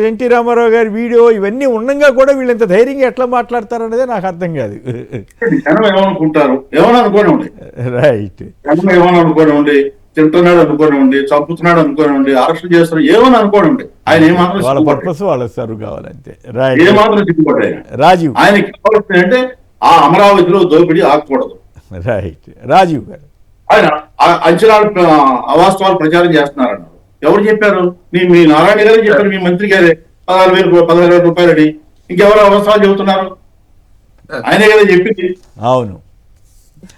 ఎన్టీ రామారావు గారి వీడియో ఇవన్నీ ఉండగా కూడా వీళ్ళు ఇంత ధైర్యంగా ఎట్లా మాట్లాడతారు అనేది నాకు అర్థం కాదు. రైట్. తింటున్నాడు అనుకోని ఉండి, చంపుతున్నాడు అనుకోని ఉండి, అరెస్ట్ చేస్తున్నాడు ఏమని అనుకోని ఉండి, ఆయన ఏమాత్రం వాళ్ళ పర్పస్ వాళ్ళకి సర్వ్ కావాలంటే. ఏమాత్రం సిగ్గుపడ్డాయి. రాజీవ్ ఆయనకి కావాల్సింది అంటే ఆ అమరావతిలో దోపిడీ ఆగకూడదు. రైట్. రాజీవ్ గారు ఆయన అంచనాలు అవాస్తవాలు ప్రచారం చేస్తున్నారన్నారు. ఎవరు చెప్పారు? మీ నారాయణ గారే చెప్పారు, మీ మంత్రి గారే 16,000 రూపాయలని. ఇంకెవరు అవాస్తవాలు చెబుతున్నారు? ఆయనే కదా చెప్పింది. అవును.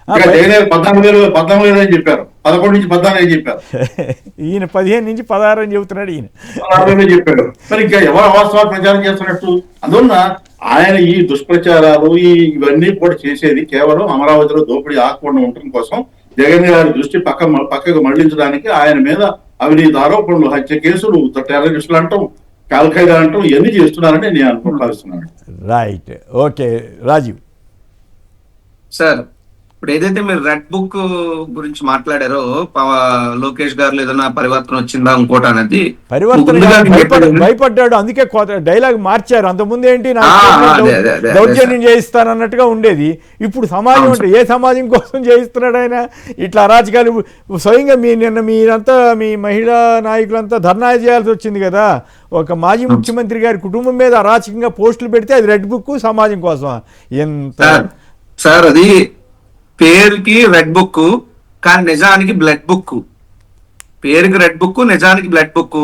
14,000 అని చెప్పారు, 11 నుంచి 14 అని చెప్పారు. ఈయన 15 నుంచి 16 అని చెబుతున్నాడు. ఈయన 16 చెప్పాడు. మరి ఇంకా ఎవరు అవాస్తవాలు ప్రచారం చేస్తున్నట్టు? అందువల్ల ఆయన ఈ దుష్ప్రచారాలు ఇవన్నీ కూడా చేసేది కేవలం అమరావతిలో దోపిడీ ఆగకుండా ఉండటం కోసం, జగన్ గారి దృష్టి పక్కకు మళ్లించడానికి, ఆయన మీద అవినీతి ఆరోపణలు, హత్య కేసులు, టెర్రరిస్టులు అంటాం, కాల్ఖైదా అంటాం ఇవన్నీ చేస్తున్నారని నేను భావిస్తున్నాను. Right, okay Rajiv. సార్ ఇప్పుడు ఏదైతే మీరు రెడ్ బుక్ గురించి మాట్లాడారో లోకేష్ గారు ఏదైనా పరివర్తన వచ్చిందా ఇంకోటి అనేది భయపడ్డాడు, అందుకే డైలాగ్ మార్చారు. అంతకుముందు ఏంటి దౌర్జన్యం చేయిస్తానన్నట్టుగా ఉండేది, ఇప్పుడు సమాజం అంటే ఏ సమాజం కోసం చేయిస్తున్నాడు ఆయన ఇట్లా అరాచకాలు? స్వయంగా మీరంతా మీ మహిళా నాయకులంతా ధర్నా చేయాల్సి వచ్చింది కదా. ఒక మాజీ ముఖ్యమంత్రి గారి కుటుంబం మీద అరాచకంగా పోస్టులు పెడితే అది రెడ్ బుక్ సమాజం కోసం ఎంత? సార్ అది పేరుకి రెడ్ బుక్ కానీ నిజానికి బ్లడ్ బుక్. పేరుకి రెడ్ బుక్, నిజానికి బ్లడ్ బుక్.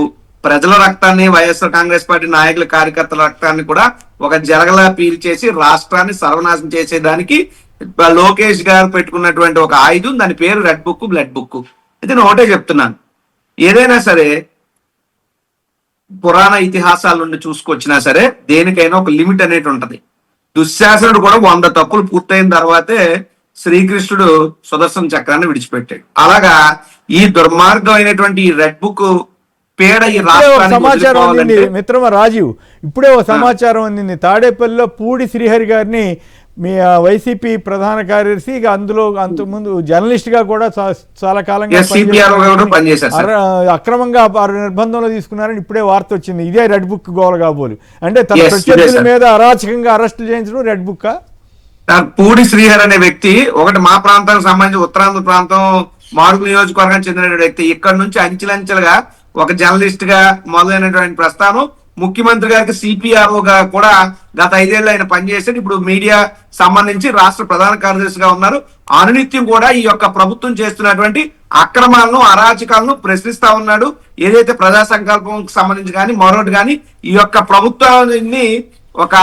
ప్రజల రక్తాన్ని, వైఎస్ఆర్ కాంగ్రెస్ పార్టీ నాయకుల కార్యకర్తల రక్తాన్ని కూడా ఒక జరగలా పీల్చేసి రాష్ట్రాన్ని సర్వనాశనం చేసేదానికి లోకేష్ గారు పెట్టుకున్నటువంటి ఒక ఆయుధం, దాని పేరు రెడ్ బుక్, బ్లడ్ బుక్. అయితే నేను ఒకటే చెప్తున్నాను, ఏదైనా సరే పురాణ ఇతిహాసాల నుండి చూసుకొచ్చినా సరే దేనికైనా ఒక లిమిట్ అనేది ఉంటది. దుశ్శాసనుడు కూడా 100 తప్పులు పూర్తయిన తర్వాతే శ్రీకృష్ణుడు సుదర్శన చక్రాన్ని విడిచిపెట్టాడు. అలాగా ఈ దుర్మార్గమైనటువంటి ఈ రెడ్ బుక్ పేడ ఈ సమాచారం అందింది మిత్రమ రాజీవ్, ఇప్పుడే ఒక సమాచారం అందింది. తాడేపల్లిలో పూడి శ్రీహరి గారిని మీ వైసీపీ ప్రధాన కార్యదర్శి, అందులో అంతకుముందు జర్నలిస్ట్ గా కూడా చాలా కాలంగా అక్రమంగా నిర్బంధంలో తీసుకున్నారని ఇప్పుడే వార్త వచ్చింది. ఇదే రెడ్ బుక్ గోల కాబోలు అంటే తన ప్రత్యర్థుల మీద అరాచకంగా అరెస్టులు చేయించడం రెడ్ బుక్. పూడి శ్రీహరి అనే వ్యక్తి ఒకటి మా ప్రాంతానికి సంబంధించి ఉత్తరాంధ్ర ప్రాంతం మాడుగు నియోజకవర్గానికి చెందిన వ్యక్తి. ఇక్కడ నుంచి అంచెలంచెలుగా ఒక జర్నలిస్ట్ గా మొదలైనటువంటి ప్రస్థానం ముఖ్యమంత్రి గారికి సిపిఆర్ఓగా కూడా గత 5 ఏళ్ళు ఆయన పనిచేశారు. ఇప్పుడు మీడియా సంబంధించి రాష్ట్ర ప్రధాన కార్యదర్శిగా ఉన్నారు. అనునిత్యం కూడా ఈ యొక్క ప్రభుత్వం చేస్తున్నటువంటి అక్రమాలను, అరాచకాలను ప్రశ్నిస్తా ఉన్నాడు. ఏదైతే ప్రజా సంకల్పం సంబంధించి కానీ మరొకటి కానీ ఈ యొక్క ప్రభుత్వాన్ని ఒక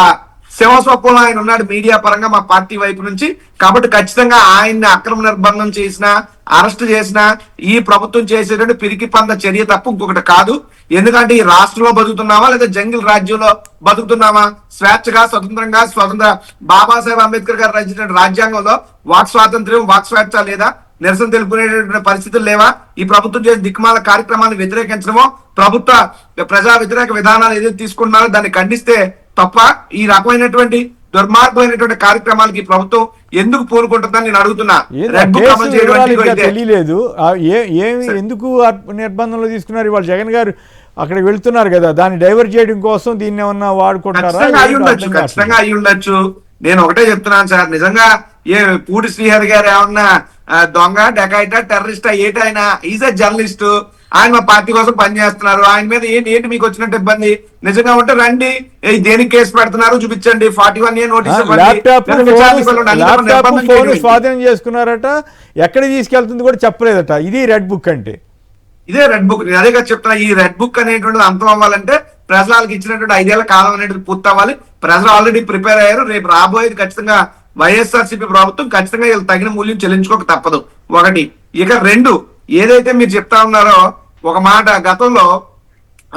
శివస్వప్నంలో ఆయన ఉన్నాడు మీడియా పరంగా మా పార్టీ వైపు నుంచి. కాబట్టి ఖచ్చితంగా ఆయన్ని అక్రమ నిర్బంధం చేసినా, అరెస్ట్ చేసినా ఈ ప్రభుత్వం చేసేటువంటి పిరికి పంద చర్య తప్ప ఇంకొకటి కాదు. ఎందుకంటే ఈ రాష్ట్రంలో బతుకుతున్నామా లేదా జంగిల్ రాజ్యంలో బతుకుతున్నామా? స్వేచ్ఛగా, స్వతంత్ర బాబాసాహెబ్ అంబేద్కర్ గారు రచించిన రాజ్యాంగంలో వాక్ స్వాతంత్ర్యం, వాక్ స్వేచ్ఛ లేదా? నిరసన తెలుపుకునేటువంటి పరిస్థితులు లేవా? ఈ ప్రభుత్వం చేసే దిక్కుమాల కార్యక్రమాలను వ్యతిరేకించడమో, ప్రభుత్వ ప్రజా వ్యతిరేక విధానాలు ఏదైతే తీసుకుంటున్నారో దాన్ని ఖండిస్తే తప్ప ఈ రకమైనటువంటి దుర్మార్గమైనటువంటి కార్యక్రమాలకి ప్రభుత్వం ఎందుకు పూనుకుంటుందని నేను అడుగుతున్నా. తెలియలేదు ఎందుకు నిర్బంధంలో తీసుకున్నారు. ఇవాళ జగన్ గారు అక్కడికి వెళ్తున్నారు కదా, దాన్ని డైవర్ట్ చేయడం కోసం దీన్ని ఏమన్నా వాడుకుంటారా? ఖచ్చితంగా అయి ఉండొచ్చు. నేను ఒకటే చెప్తున్నాను సార్, నిజంగా పూడి శ్రీహరి గారు ఏమన్నా దొంగ, డెకాయిటా, టెర్రరిస్టా, ఏటైనా ఈజ్ అ జర్నలిస్ట్. ఆయన మా పార్టీ కోసం పనిచేస్తున్నారు. ఆయన మీద ఏంటి మీకు వచ్చినట్టు ఇబ్బంది? నిజంగా ఉంటే రండి, దేనికి కేసు పెడుతున్నారు చూపించండి. 41A నోటీస్ స్వాధీనం చేసుకున్నారట, ఎక్కడికి తీసుకెళ్తుంది కూడా చెప్పలేదట. ఇది రెడ్ బుక్ అంటే ఇదే రెడ్ బుక్. నేను అదేగా చెప్తున్నా, ఈ రెడ్ బుక్ అనేటువంటిది అంతం అవ్వాలంటే ప్రజలకు ఇచ్చినటువంటి 5 ఏళ్ల కాలం అనేది పూర్తి అవ్వాలి. ప్రజలు ఆల్రెడీ ప్రిపేర్ అయ్యారు. రేపు రాబోయేది ఖచ్చితంగా వైఎస్ఆర్సీపీ ప్రభుత్వం ఖచ్చితంగా వీళ్ళు తగిన మూల్యం చెల్లించుకోక తప్పదు. ఒకటి. ఇక 2, ఏదైతే మీరు చెప్తా ఉన్నారో ఒక మాట, గతంలో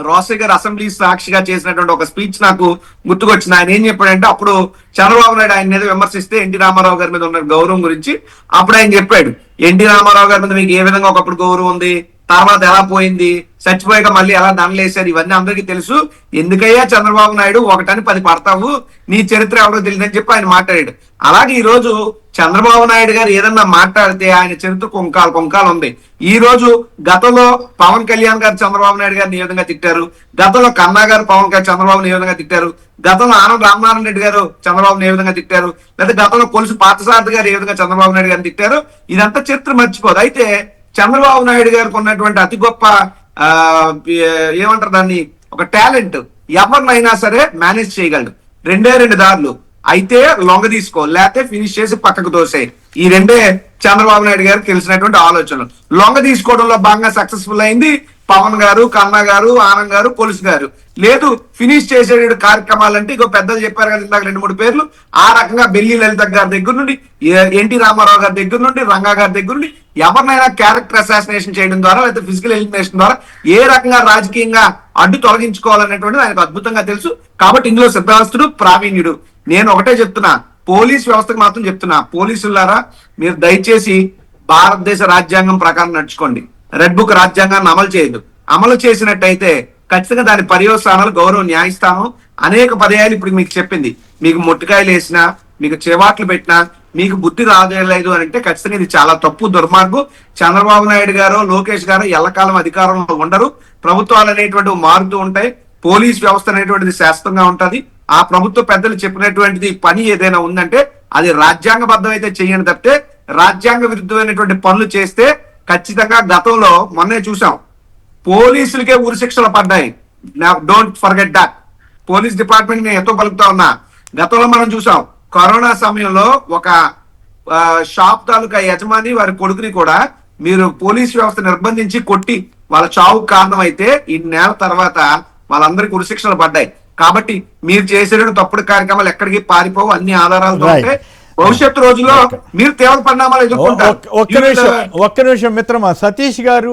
రోసయ్య గారు అసెంబ్లీ సాక్షిగా చేసినటువంటి ఒక స్పీచ్ నాకు గుర్తుకొచ్చింది. ఆయన ఏం చెప్పాడంటే, అప్పుడు చంద్రబాబు నాయుడు ఆయన మీద విమర్శిస్తే ఎన్టీ రామారావు గారి మీద ఉన్న గౌరవం గురించి అప్పుడు ఆయన చెప్పాడు, ఎన్టీ రామారావు గారి మీద మీకు ఏ విధంగా ఒకప్పుడు గౌరవం ఉంది, తర్వాత ఎలా పోయింది, చచ్చిపోయాక మళ్ళీ ఎలా దండలేశారు, ఇవన్నీ అందరికీ తెలుసు. ఎందుకయ్యా చంద్రబాబు నాయుడు 1 అని 10 పడతావు, నీ చరిత్ర ఎవరో తెలియదని చెప్పి ఆయన మాట్లాడాడు. అలాగే ఈ రోజు చంద్రబాబు నాయుడు గారు ఏదన్నా మాట్లాడితే ఆయన చరిత్ర కొంకాలు ఉంది. ఈ రోజు గతంలో పవన్ కళ్యాణ్ గారు చంద్రబాబు నాయుడు గారిని ఏ విధంగా తిట్టారు, గతంలో కన్నా గారు చంద్రబాబుని ఏ విధంగా తిట్టారు, గతంలో ఆనంద్ రామనారాయణ రెడ్డి గారు చంద్రబాబుని ఏ విధంగా తిట్టారు, లేదా గతంలో కొలుసు పార్థసారథి గారు ఏ విధంగా చంద్రబాబు నాయుడు గారిని తిట్టారు, ఇదంతా చరిత్ర మర్చిపోదు. అయితే చంద్రబాబు నాయుడు గారికి ఉన్నటువంటి అతి గొప్ప ఏమంటారు దాన్ని, ఒక టాలెంట్, ఎవరినైనా సరే మేనేజ్ చేయగలడు. 2 దారులు, అయితే లొంగ తీసుకో, లేకపోతే ఫినిష్ చేసి పక్కకు తోసే. ఈ 2 చంద్రబాబు నాయుడు గారికి తెలిసినటువంటి ఆలోచనలు. లొంగ తీసుకోవడంలో బాగా సక్సెస్ఫుల్ అయింది పవన్ గారు, కన్నా గారు, ఆనంద్ గారు, పోలీసు గారు. లేదు ఫినిష్ చేసే కార్యక్రమాలంటే ఇక పెద్దలు చెప్పారు కదా ఇందాక 2-3 పేర్లు. ఆ రకంగా బెల్లి లలిత గారి దగ్గర నుండి, ఎన్టీ రామారావు గారి దగ్గర నుండి, రంగా గారి దగ్గర నుండి ఎవరినైనా క్యారెక్టర్ అసాసినేషన్ చేయడం ద్వారా లేదా ఫిజికల్ ఎలిమినేషన్ ద్వారా ఏ రకంగా రాజకీయంగా అడ్డు తొలగించుకోవాలనేటువంటిది ఆయనకు అద్భుతంగా తెలుసు. కాబట్టి ఇందులో సిద్ధాస్తుడు, ప్రావీణ్యుడు. నేను ఒకటే చెప్తున్నా, పోలీస్ వ్యవస్థకు మాత్రం చెప్తున్నా, పోలీసులారా మీరు దయచేసి భారతదేశ రాజ్యాంగం ప్రకారం నడుచుకోండి. రెడ్ బుక్ రాజ్యాంగాన్ని అమలు చేయదు. అమలు చేసినట్టయితే ఖచ్చితంగా దాని పర్యవసానాలు గౌరవ న్యాయస్థానం అనేక పర్యాయాలు ఇప్పుడు మీకు చెప్పింది. మీకు మొట్టికాయలు వేసినా, మీకు చేవాట్లు పెట్టినా మీకు బుద్ధి రాలేదు అని అంటే ఖచ్చితంగా ఇది చాలా తప్పు, దుర్మార్గం. చంద్రబాబు నాయుడు గారు, లోకేష్ గారు ఎల్లకాలం అధికారంలో ఉండరు. ప్రభుత్వాలు అనేటువంటివి మారుతూ ఉంటాయి. పోలీస్ వ్యవస్థ అనేటువంటిది శాశ్వతంగా ఉంటది. ఆ ప్రభుత్వ పెద్దలు చెప్పినటువంటిది పని ఏదైనా ఉందంటే అది రాజ్యాంగబద్ధం అయితే చేయని తప్పితే రాజ్యాంగ విరుద్ధమైనటువంటి పనులు చేస్తే ఖచ్చితంగా గతంలో మొన్నే చూసాం, పోలీసులకే ఉరి శిక్షలు పడ్డాయి. Don't forget that. Police department నేను ఎంతో పలుకుతా ఉన్నా. గతంలో మనం చూసాం, కరోనా సమయంలో ఒక షాప్ తాలూకా యజమాని వారి కొడుకుని కూడా మీరు పోలీస్ వ్యవస్థ నిర్బంధించి కొట్టి వాళ్ళ చావుకు కారణం అయితే ఈ నెల తర్వాత వాళ్ళందరికీ ఉరిశిక్షలు పడ్డాయి. కాబట్టి మీరు చేసిన తప్పుడు కార్యక్రమాలు ఎక్కడికి పారిపోవు, అన్ని ఆధారాలతో ఉంటే భవిష్యత్తు రోజుల్లో మీరు తీవ్ర పరిణామాలు ఎదుర్కొంటారు. ఒక్క నిమిషం మిత్రమా సతీష్ గారు